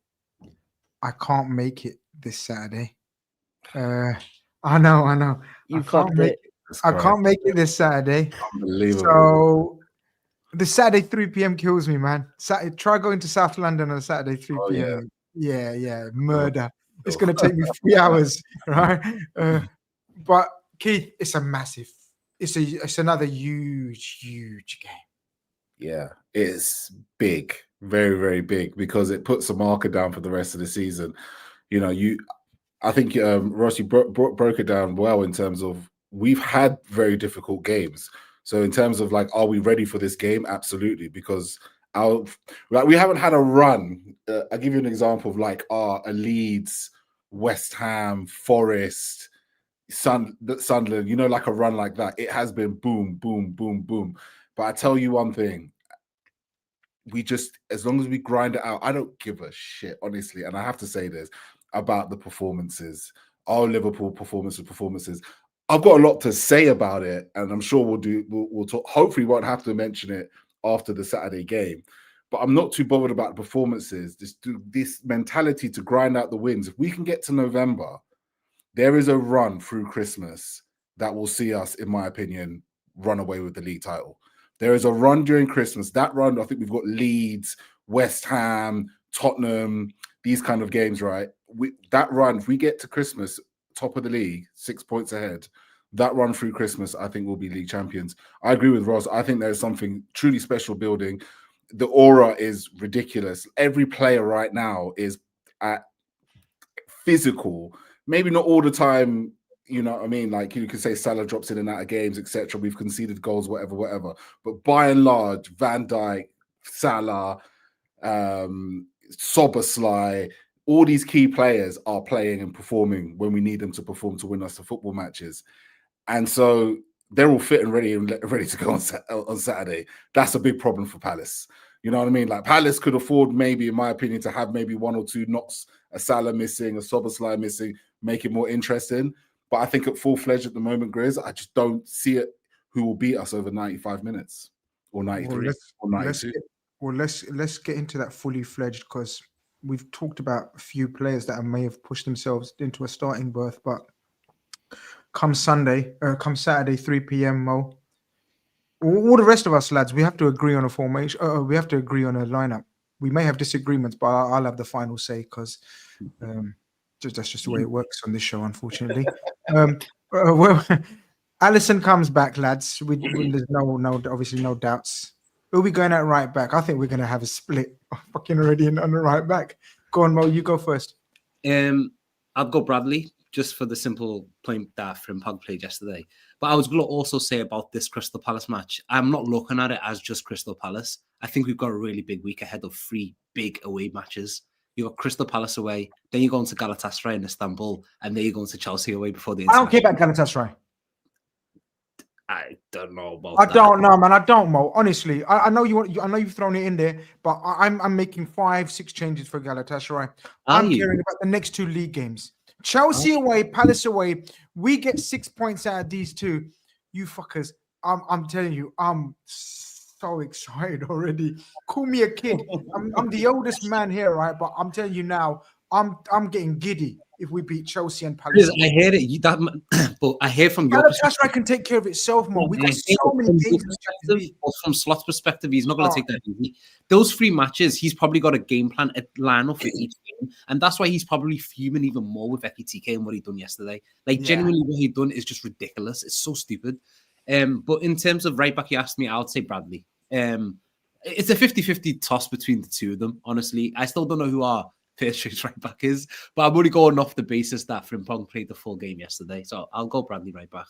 Speaker 1: I can't make it this Saturday. I know.
Speaker 2: You fucked it.
Speaker 1: I can't make it this Saturday.
Speaker 5: Unbelievable.
Speaker 1: So the Saturday 3 p.m. kills me, man. Try going to South London on Saturday 3 p.m. Yeah, murder. It's going to take me 3 hours, right? But Keith, it's a massive. It's another huge game.
Speaker 5: Yeah, it's big, very, very big, because it puts a marker down for the rest of the season. I think Ross, you broke it down well in terms of we've had very difficult games. So in terms of like, are we ready for this game? Absolutely, because we haven't had a run. I'll give you an example of like a Leeds, West Ham, Forest, Sunderland, like a run like that. It has been boom, boom, boom, boom. But I tell you one thing, as long as we grind it out, I don't give a shit, honestly. And I have to say this about the performances, our Liverpool performances. I've got a lot to say about it, and I'm sure we'll talk. Hopefully, we won't have to mention it after the Saturday game. But I'm not too bothered about the performances. This mentality to grind out the wins. If we can get to November, there is a run through Christmas that will see us, in my opinion, run away with the league title. There is a run during Christmas. That run, I think we've got Leeds, West Ham, Tottenham, these kind of games, right? That run, if we get to Christmas, top of the league, 6 points ahead, that run through Christmas, I think we'll be league champions. I agree with Ross. I think there's something truly special building. The aura is ridiculous. Every player right now is at physical. Maybe not all the time, you know what I mean? Like you could say Salah drops in and out of games, etc. We've conceded goals, whatever. But by and large, Van Dijk, Salah, Szoboszlai, all these key players are playing and performing when we need them to perform to win us the football matches. And so they're all fit and ready to go on Saturday. That's a big problem for Palace. You know what I mean? Like Palace could afford, maybe, in my opinion, to have maybe 1 or 2 knocks, a Salah missing, a Szoboszlai missing, make it more interesting. But I think at full-fledged at the moment, Grizz, I just don't see it who will beat us over 95 minutes or 93 or 92.
Speaker 1: Let's get into that fully fledged, because we've talked about a few players that may have pushed themselves into a starting berth, but come Saturday, 3 p.m, Mo, all the rest of us lads, we have to agree on a formation. We have to agree on a lineup. We may have disagreements, but I'll have the final say, because that's just the way it works on this show, unfortunately. Well, Alisson comes back, lads. There's obviously no doubts. Who are we going at right back? I think we're going to have a split fucking already on the right back. Go on, Mo, you go first.
Speaker 4: I'll go Bradley, just for the simple point that Frimpong played yesterday. But I was going to also say about this Crystal Palace match, I'm not looking at it as just Crystal Palace. I think we've got a really big week ahead of 3 big away matches. You got Crystal Palace away, then you're going to Galatasaray in Istanbul, and then you're going to Chelsea away before the.
Speaker 1: I don't care about Galatasaray.
Speaker 4: I don't know about.
Speaker 1: I don't know, man. I don't, Mo. Honestly, I know you want. I know you've thrown it in there, but I'm making 5-6 changes for Galatasaray. I'm caring about the next 2 league games. Chelsea away, Palace away. We get 6 points out of these two. You fuckers. I'm telling you, I'm so excited already. Call me a kid. I'm the oldest man here, right? But I'm telling you now, I'm getting giddy if we beat Chelsea and Palace.
Speaker 4: I hear it, but I hear from your perspective.
Speaker 1: Galatasaray can take care of itself more. We got so many games.
Speaker 4: From Slot's perspective, he's not going to take that easy. Those 3 matches, he's probably got a game plan, a lineup for each game, and that's why he's probably fuming even more with Ekitike and what he done yesterday. Like genuinely, what he done is just ridiculous. It's so stupid. But in terms of right back, you asked me, I would say Bradley. It's a 50-50 toss between the two of them. Honestly, I still don't know who our first choice right back is, but I'm only going off the basis that Frimpong played the full game yesterday, so I'll go Bradley right back.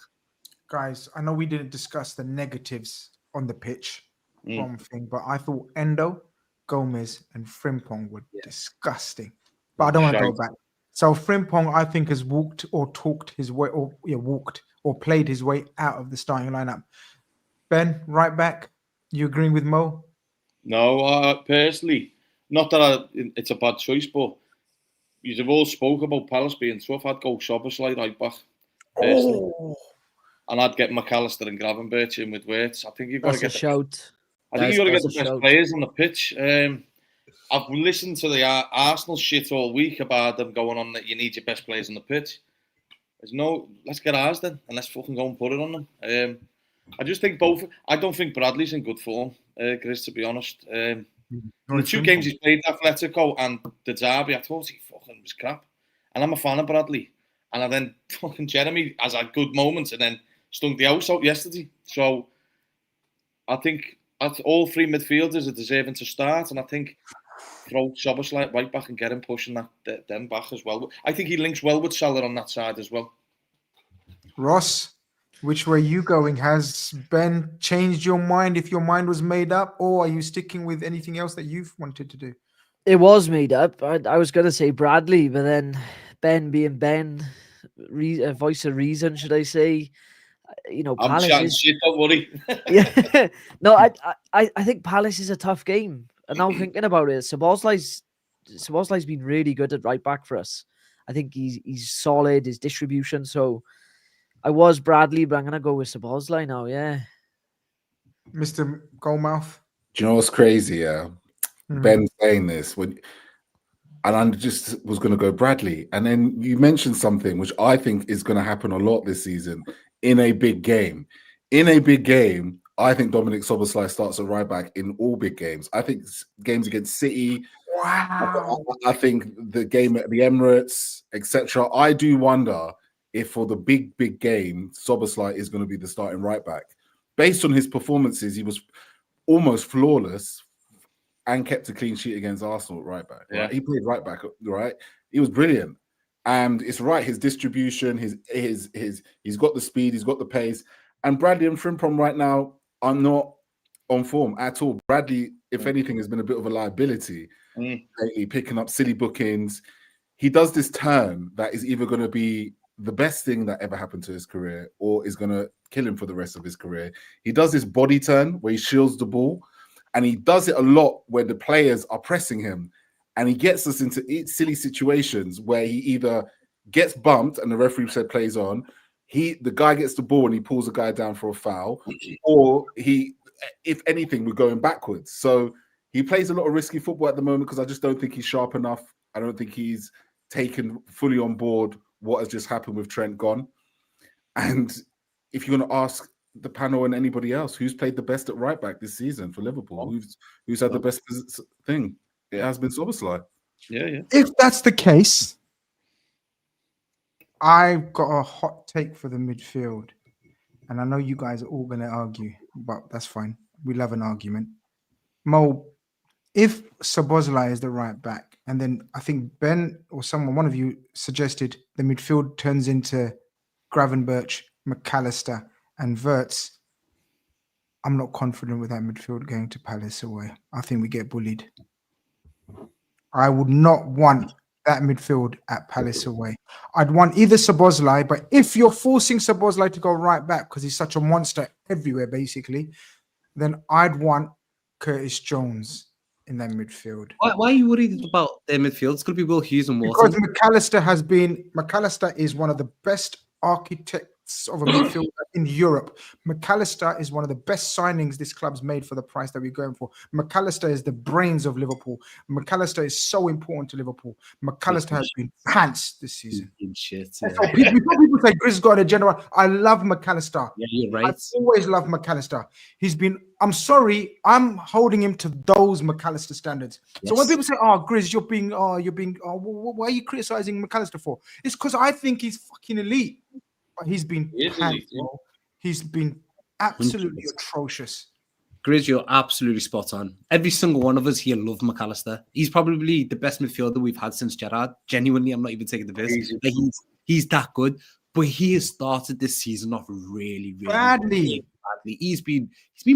Speaker 1: Guys, I know we didn't discuss the negatives on the pitch thing, but I thought Endo, Gomez, and Frimpong were disgusting. But I don't want to go back. So Frimpong, I think, has walked or talked his way, or played his way out of the starting lineup. Ben, right back, you agreeing with Mo?
Speaker 3: No, personally, not that it's a bad choice, but you've all spoke about Palace being tough. I'd go Szoboszlai right back, personally. And I'd get McAllister and Gravenberch in with Wirtz. I think you've got to get the best players on the pitch. I've listened to the Arsenal shit all week about them going on that you need your best players on the pitch. Let's get ours then, and let's fucking go and put it on them. I just think both. I don't think Bradley's in good form, Grizz, to be honest. The 2 games he's played, Atletico and the Derby, I thought he fucking was crap. And I'm a fan of Bradley. And then fucking Jeremy has had good moments and then stunk the house out yesterday. So I think all 3 midfielders are deserving to start. And I think throw Szoboszlai right back and get him pushing them back as well. I think he links well with Salah on that side as well.
Speaker 1: Ross, which way are you going? Has Ben changed your mind if your mind was made up, or are you sticking with anything else that you've wanted to do?
Speaker 2: It was made up. I was going to say Bradley, but then Ben being Ben, voice of reason, should I say?
Speaker 3: I'm
Speaker 2: Palace
Speaker 3: chatting shit, don't worry.
Speaker 2: Yeah, no, I think Palace is a tough game. And now thinking about it, Szoboszlai's been really good at right back for us. I think he's solid, his distribution. So I was Bradley, but I'm gonna go with Szoboszlai now. Yeah,
Speaker 1: Mr. Goldmouth.
Speaker 5: Do you know what's crazy? Yeah, Ben saying this and I just was going to go Bradley, and then you mentioned something which I think is going to happen a lot this season in a big game. In a big game, I think Dominic Szoboszlai starts at right back in all big games. I think games against City.
Speaker 1: Wow.
Speaker 5: I think the game at the Emirates, etc. I do wonder if for the big game, Szoboszlai is going to be the starting right back. Based on his performances, he was almost flawless and kept a clean sheet against Arsenal at right back. Right?
Speaker 3: Yeah.
Speaker 5: He played right back, right? He was brilliant. And it's right, his distribution, he's got the speed, he's got the pace. And Bradley and Frimpong right now are not on form at all. Bradley, if anything, has been a bit of a liability lately, picking up silly bookings. He does this turn that is either going to be the best thing that ever happened to his career or is going to kill him for the rest of his career. He does this body turn where he shields the ball, and he does it a lot when the players are pressing him, and he gets us into silly situations where he either gets bumped and the referee said plays on, the guy gets the ball and he pulls the guy down for a foul, or if anything, we're going backwards. So he plays a lot of risky football at the moment because I just don't think he's sharp enough. I don't think he's taken fully on board what has just happened with Trent gone. And if you're going to ask the panel and anybody else, who's played the best at right back this seson for Liverpool? Who's had the best thing? It has been Szoboszlai.
Speaker 3: Yeah.
Speaker 1: If that's the case, I've got a hot take for the midfield. And I know you guys are all going to argue, but that's fine. We love an argument. Mo, if Szoboszlai is the right back, and then I think Ben or one of you suggested the midfield turns into Gravenberch, McAllister, and Wirtz, I'm not confident with that midfield going to Palace away. I think we get bullied. I would not want that midfield at Palace away. I'd want either Szoboszlai, but if you're forcing Szoboszlai to go right back because he's such a monster everywhere, basically, then I'd want Curtis Jones in their midfield.
Speaker 4: Why are you worried about their midfield? It's going to be Will Hughes and
Speaker 1: Because
Speaker 4: Morton.
Speaker 1: McAllister is one of the best architects of a midfield in Europe. McAllister is one of the best signings this club's made for the price that we're going for. McAllister is the brains of Liverpool. McAllister is so important to Liverpool. McAllister has been pants this season.
Speaker 4: Shit,
Speaker 1: So people say Grizz got a general. I love McAllister.
Speaker 4: Yeah, you're right.
Speaker 1: I always love McAllister. I'm sorry, I'm holding him to those McAllister standards.
Speaker 4: Yes.
Speaker 1: So when people say, "Oh, Grizz, why are you criticizing McAllister for?" It's because I think he's fucking elite. But he's been pants, bro. He's been absolutely
Speaker 4: 100%.
Speaker 1: atrocious.
Speaker 4: Grizz, you're absolutely spot on. Every single one of us here love McAllister. He's probably the best midfielder we've had since Gerrard. Genuinely, I'm not even taking the piss. Like, he's that good. But he has started this season off really, really
Speaker 1: Badly.
Speaker 4: He's been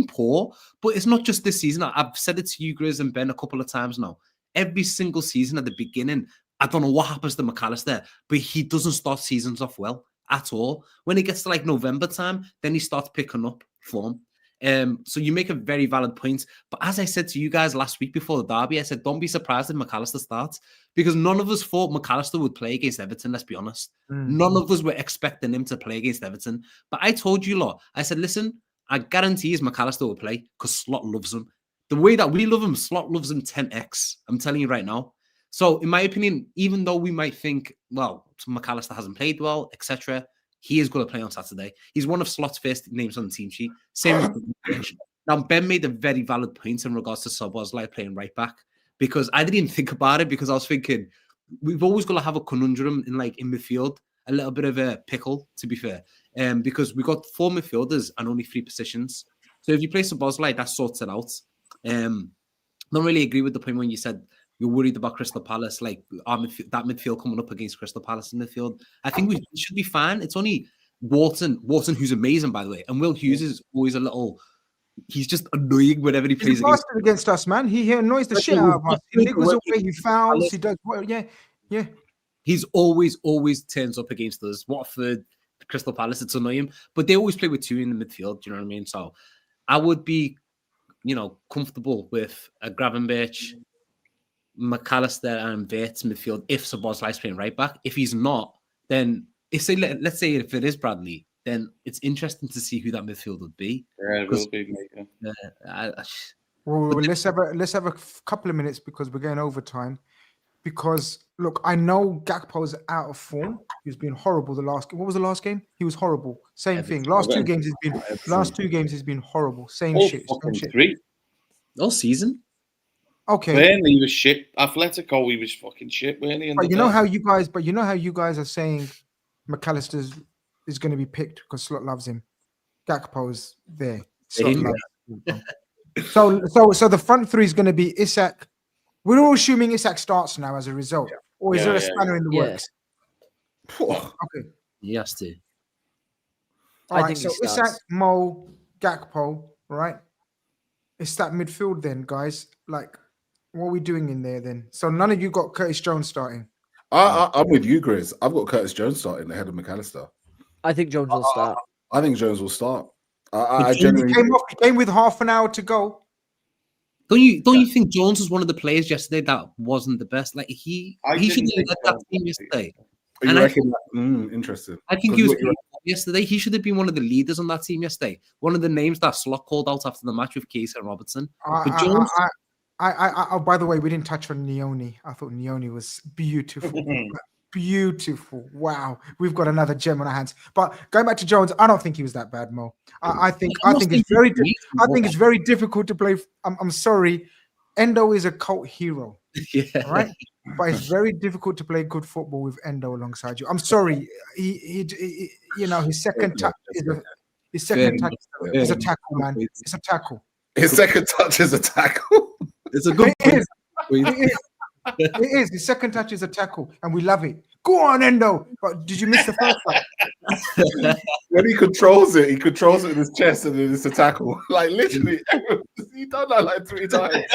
Speaker 4: poor, but it's not just this season. I've said it to you, Grizz and Ben, a couple of times now. Every single season at the beginning, I don't know what happens to McAllister, but he doesn't start seasons off well at all. When it gets to like November time, then he starts picking up form. So you make a very valid point. But as I said to you guys last week before the derby, I said, don't be surprised if McAllister starts, because none of us thought McAllister would play against Everton, let's be honest. None of us were expecting him to play against Everton. But I told you lot, I said, listen, I guarantee McAllister will play because Slot loves him. The way that we love him, Slot loves him 10x. I'm telling you right now. So in my opinion, even though we might think, well, McAllister hasn't played well, etc., he is going to play on Saturday. He's one of Slot's first names on the team sheet. Same with now, Ben made a very valid point in regards to Szoboszlai playing right back, because I didn't even think about it, because I was thinking we've always got to have a conundrum in midfield, a little bit of a pickle, to be fair, because we got 4 midfielders and only 3 positions. So if you play Szoboszlai, that sorts it out. Don't really agree with the point when you said you're worried about Crystal Palace, that midfield coming up against Crystal Palace in midfield. I think we should be fine. It's only Wharton, who's amazing, by the way. And Will Hughes is always he's just annoying whenever he plays
Speaker 1: against us, man. He annoys the shit out of us. He niggles away, he fouls, he does well. Yeah.
Speaker 4: He's always turns up against us. Watford, Crystal Palace, it's annoying. But they always play with 2 in the midfield, do you know what I mean? So I would be, comfortable with a Gravenberch, McAllister and Bates midfield if Szoboszlai's playing right back. If he's not, then let's say if it is Bradley, then it's interesting to see who that midfield would be.
Speaker 3: Yeah, it will be.
Speaker 1: Well, let's have a couple of minutes because we're going overtime. Because look, I know Gakpo's out of form. He's been horrible what was the last game? He was horrible. Same thing. Last two games he's been horrible. Same shit.
Speaker 3: 3
Speaker 4: all season.
Speaker 1: Okay.
Speaker 3: Burnley, he was shit. Atletico, he was fucking shit, weren't he?
Speaker 1: But you know how you guys are saying McAllister is going to be picked because Slot loves him. Gakpo's there. Slot loves him. So the front 3 is going to be Isak. We're all assuming Isak starts now as a result, or is there a spanner in the works? Okay.
Speaker 4: He has to.
Speaker 1: All right. So Isak, Mo, Gakpo, right? It's that midfield then, guys. What are we doing in there then? So none of you got Curtis Jones starting.
Speaker 5: I'm with you, Grizz. I've got Curtis Jones starting ahead of McAllister.
Speaker 2: I think Jones will start.
Speaker 5: I think Jones will start.
Speaker 1: He came with half an hour to go.
Speaker 4: Don't you think Jones was one of the players yesterday that wasn't the best? He should have led that team yesterday.
Speaker 5: Interesting.
Speaker 4: I think he was yesterday. He should have been one of the leaders on that team yesterday. One of the names that Slot called out after the match with Chiesa and Robertson. But Jones.
Speaker 1: By the way, we didn't touch on Nioni. I thought Nioni was beautiful. Beautiful. Wow. We've got another gem on our hands. But going back to Jones, I don't think he was that bad, Mo. I think it's very difficult to play. I'm sorry. Endo is a cult hero. Yeah. Right? But it's very difficult to play good football with Endo alongside you. I'm sorry. His second touch is a tackle, man. It's a tackle.
Speaker 5: His second touch is a tackle.
Speaker 4: It's a good
Speaker 1: point. It is. His second touch is a tackle, and we love it. Go on, Endo. But did you miss the first one?
Speaker 5: When he controls it with his chest, and then it's a tackle. Literally, he done that 3 times.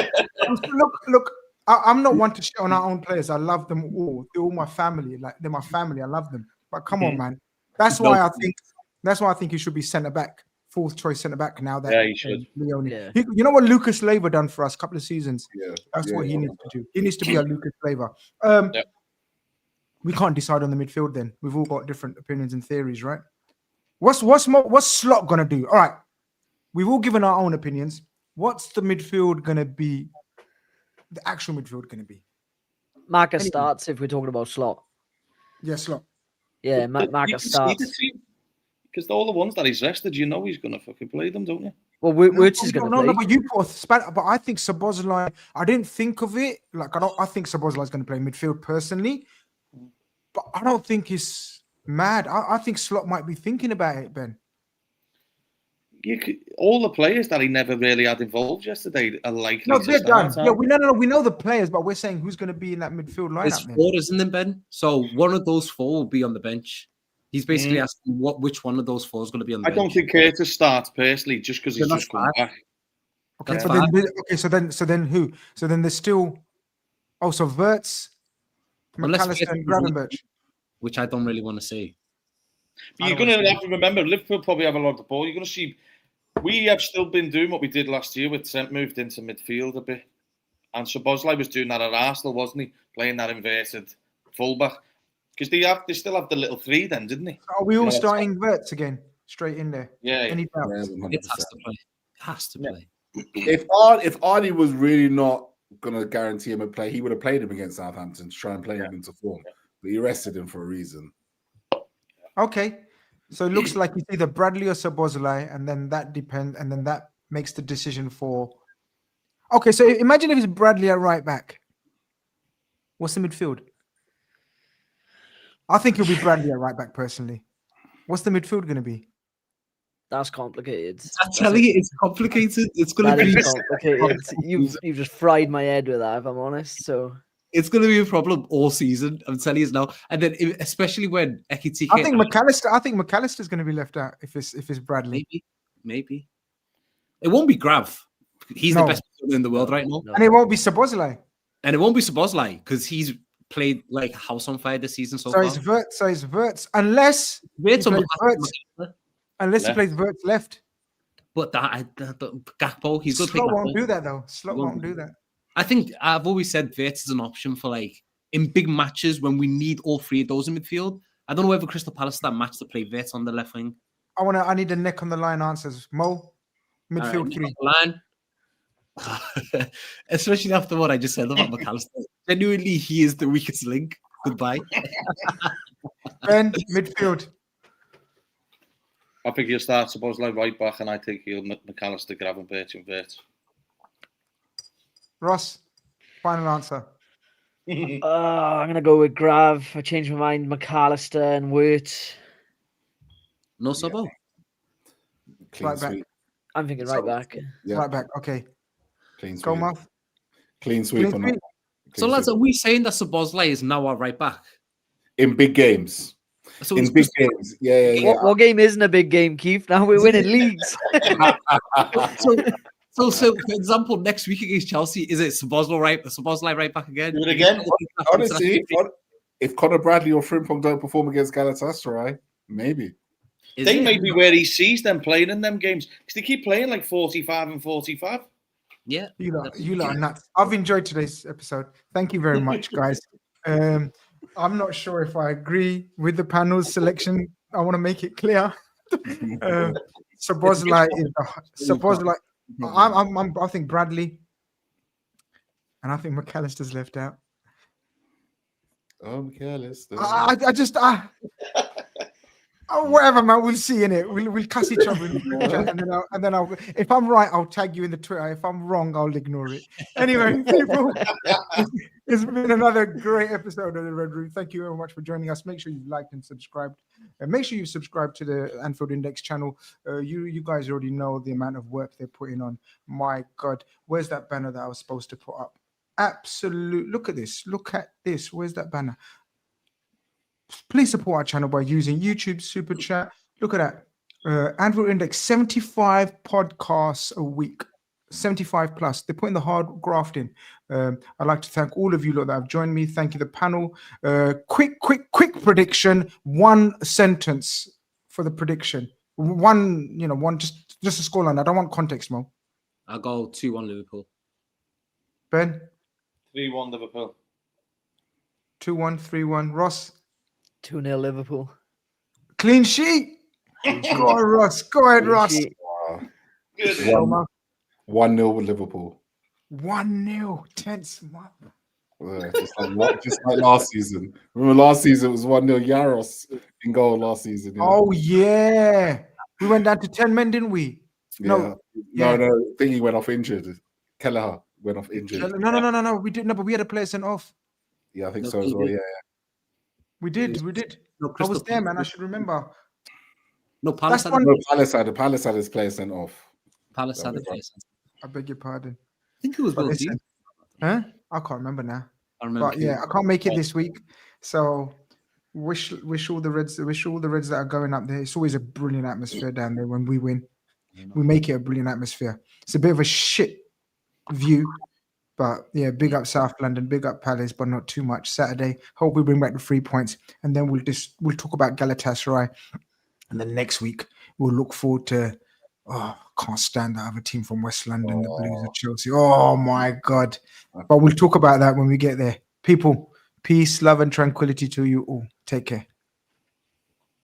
Speaker 1: Look. I'm not one to shit on our own players. I love them all. They're all my family. They're my family. I love them. But come on, man. That's why I think he should be centre back fourth choice centre back now that
Speaker 3: Yeah, he should.
Speaker 1: Leone.
Speaker 2: Yeah.
Speaker 1: You know what Lucas Leiva done for us a couple of seasons?
Speaker 5: Yeah,
Speaker 1: That's
Speaker 5: yeah,
Speaker 1: what he
Speaker 5: yeah.
Speaker 1: needs to do. He needs to be our Lucas Leiva.
Speaker 3: Yeah.
Speaker 1: We can't decide on the midfield then. We've all got different opinions and theories, right? What's Slot gonna do? All right. We've all given our own opinions. What's the midfield gonna be? The actual midfield gonna be?
Speaker 2: Marcus
Speaker 1: Anyway.
Speaker 2: starts if we're talking about Slot.
Speaker 1: Yeah, Slot.
Speaker 2: Yeah,
Speaker 3: You
Speaker 2: Marcus
Speaker 3: can see the
Speaker 2: starts.
Speaker 3: team because all the ones that he's rested, you know he's gonna fucking play them, don't you?
Speaker 2: Well, Wirtz is going to play.
Speaker 1: No, but you put but I think Szoboszlai. I didn't think of it. Like I think Szoboszlai is going to play midfield personally, but I don't think he's mad. I think Slot might be thinking about it, Ben.
Speaker 3: All the players that he never really had involved yesterday are likely
Speaker 1: No,
Speaker 3: to
Speaker 1: they're
Speaker 3: start.
Speaker 1: done. Yeah, we know the players, but we're saying who's going to be in that midfield
Speaker 4: There's
Speaker 1: lineup. Then.
Speaker 4: 4, isn't there, Ben? So one of those 4 will be on the bench. He's basically asking which one of those 4 is going to be on the
Speaker 3: I
Speaker 4: bench.
Speaker 3: don't think Curtis starts personally just because he's
Speaker 4: Then
Speaker 3: just
Speaker 4: that's
Speaker 3: come
Speaker 4: bad.
Speaker 3: back.
Speaker 1: Okay,
Speaker 4: That's
Speaker 1: so
Speaker 4: fine.
Speaker 1: then who? So then there's still. Oh, so Wirtz,
Speaker 4: Unless
Speaker 1: McAllister,
Speaker 4: Wirtz
Speaker 1: and
Speaker 4: is
Speaker 1: Gravenberch.
Speaker 4: which I don't really want to see.
Speaker 3: But you're going to have to remember, Liverpool probably have a lot of the ball. You're going to see, we have still been doing what we did last year with Trent moved into midfield a bit. And Szoboszlai was doing that at Arsenal, wasn't he? Playing that inverted fullback. Because they still have the little 3 then, didn't they?
Speaker 1: Are we all
Speaker 3: Yeah,
Speaker 1: starting Wirtz again? Straight in there.
Speaker 3: Yeah.
Speaker 1: Any
Speaker 5: Yeah,
Speaker 1: doubts?
Speaker 5: 100%.
Speaker 4: It has to play. Has to play.
Speaker 5: If Arnie was really not going to guarantee him a play, he would have played him against Southampton to try and play him into form. But he rested him for a reason.
Speaker 1: Okay. So it looks like it's either Bradley or Szoboszlai, and then that depends, and then that makes the decision for. Okay, so imagine if it's Bradley at right back. What's the midfield? I think it'll be Bradley at right back personally. What's the midfield going to be?
Speaker 2: That's complicated.
Speaker 4: I'm telling you, it's complicated. It's going
Speaker 2: That
Speaker 4: to be
Speaker 2: is complicated. You've just fried my head with that, if I'm honest. So
Speaker 4: it's going to be a problem all season. I'm telling you now. And then especially when Ekitike,
Speaker 1: I think McAllister's going to be left out if it's Bradley.
Speaker 4: maybe it won't be Grav. He's
Speaker 1: No.
Speaker 4: the best player in the world right now,
Speaker 2: no.
Speaker 1: And it won't be Szoboszlai.
Speaker 4: and it won't be Szoboszlai because he's played like house on fire this season so
Speaker 1: So
Speaker 4: far.
Speaker 1: it's Wirtz. Unless
Speaker 4: Wirtz
Speaker 1: he
Speaker 4: or
Speaker 1: plays Wirtz.
Speaker 4: McAllister.
Speaker 1: Unless he
Speaker 3: Left.
Speaker 1: plays Wirtz left.
Speaker 4: But Gakpo, he's going to play
Speaker 1: Slot won't
Speaker 4: Gakpo.
Speaker 1: do that though. Slot
Speaker 4: Won't
Speaker 1: won't do that.
Speaker 4: I think I've always said Wirtz is an option for like in big matches when we need all 3 of those in midfield. I don't know whether Crystal Palace that match to play Wirtz on the left wing.
Speaker 1: I need a neck on the line answers. Mo, midfield
Speaker 4: All right,
Speaker 1: 3.
Speaker 4: line. Especially after what I just said about McAllister. Genuinely, he is the weakest link. Goodbye.
Speaker 1: Ben, midfield.
Speaker 3: I think he'll start Szoboszlai right back, and I think he'll McAllister, Gravenberch, and Wirtz.
Speaker 1: Ross, final answer.
Speaker 2: I'm going to go with Grav. I changed my mind. McAllister and Wirtz.
Speaker 4: No Sobo.
Speaker 5: Clean
Speaker 1: Right back.
Speaker 5: sweep.
Speaker 2: I'm thinking right back.
Speaker 5: Yeah,
Speaker 1: Right back. Okay.
Speaker 5: clean sweep.
Speaker 1: Go, Muff.
Speaker 5: Clean sweep
Speaker 1: Clean
Speaker 5: or not?
Speaker 1: sweep.
Speaker 4: So, lads, are we saying that Szoboszlai is now our right back?
Speaker 5: In big games.
Speaker 4: So
Speaker 5: In
Speaker 4: it's
Speaker 5: big
Speaker 4: just,
Speaker 5: games. Yeah.
Speaker 2: What game isn't a big game, Keith? Now we're winning leagues.
Speaker 4: so, for example, next week against Chelsea, is it Szoboszlai right back again?
Speaker 3: Do it again.
Speaker 5: Honestly, if Conor Bradley or Frimpong don't perform against Galatasaray, maybe.
Speaker 3: I think maybe where he sees them playing in them games, because they keep playing like 45 and 45.
Speaker 4: Yeah.
Speaker 1: You lot are nuts. I've enjoyed today's episode. Thank you very much, guys. I'm not sure if I agree with the panel's selection. I want to make it clear. Szoboszlai is Szoboszlai. I think Bradley, and I think McAllister's left out.
Speaker 5: Oh, McAllister.
Speaker 1: Whatever, man. We'll see in it. We'll cuss each other in the group chat, and then I'll. If I'm right, I'll tag you in the Twitter. If I'm wrong, I'll ignore it. Anyway, people, it's been another great episode of the Red Room. Thank you very much for joining us. Make sure you've liked and subscribed, and make sure you subscribe to the Anfield Index channel. You guys already know the amount of work they're putting on. My God, where's that banner that I was supposed to put up? Absolute. Look at this. Look at this. Where's that banner? Please support our channel by using YouTube Super Chat. Look at that. Anfield Index, 75 podcasts a week. 75 plus. They're putting the hard graft in. I'd like to thank all of you lot that have joined me. Thank you, the panel. Quick prediction. 1 sentence for the prediction. One, just a scoreline. I don't want context, Mo.
Speaker 4: I'll go 2-1 Liverpool.
Speaker 1: Ben,
Speaker 3: 3-1 Liverpool.
Speaker 1: 2-1, 3-1. Ross,
Speaker 2: 2-0 Liverpool.
Speaker 1: clean sheet. Go on, Ross. Go ahead,
Speaker 2: Clean
Speaker 1: Ross.
Speaker 2: sheet.
Speaker 3: Good.
Speaker 5: 1-0 with Liverpool.
Speaker 1: 1-0. Tense.
Speaker 5: Just like last season. Remember last season it was 1-0 Yaros in goal last season.
Speaker 1: Oh yeah, we went down to 10 men, didn't we?
Speaker 5: No, Thingy went off injured. Kelleher went off injured.
Speaker 1: No. We didn't. No, but we had a player sent off.
Speaker 5: Yeah, I think so as well. Yeah.
Speaker 1: We did.
Speaker 4: No,
Speaker 1: I was there, man. I should remember.
Speaker 4: No, Palace had
Speaker 1: one-
Speaker 5: Palace had his player sent off.
Speaker 4: Palace had a place.
Speaker 1: I beg your pardon.
Speaker 4: I think it was
Speaker 1: But
Speaker 4: Will
Speaker 1: listen,
Speaker 4: Dean.
Speaker 1: huh? I can't remember now.
Speaker 4: I remember.
Speaker 1: But yeah, I can't make it this week. So wish all the Reds that are going up there. It's always a brilliant atmosphere down there when we win. We make it a brilliant atmosphere. It's a bit of a shit view, but yeah, big up South London, big up Palace, but not too much. Saturday, hope we bring back the 3 points, and then we'll talk about Galatasaray, and then next week we'll look forward to. Oh, can't stand that other team from West London, the Blues of Chelsea. Oh my God! But we'll talk about that when we get there. People, peace, love, and tranquility to you all. Take care.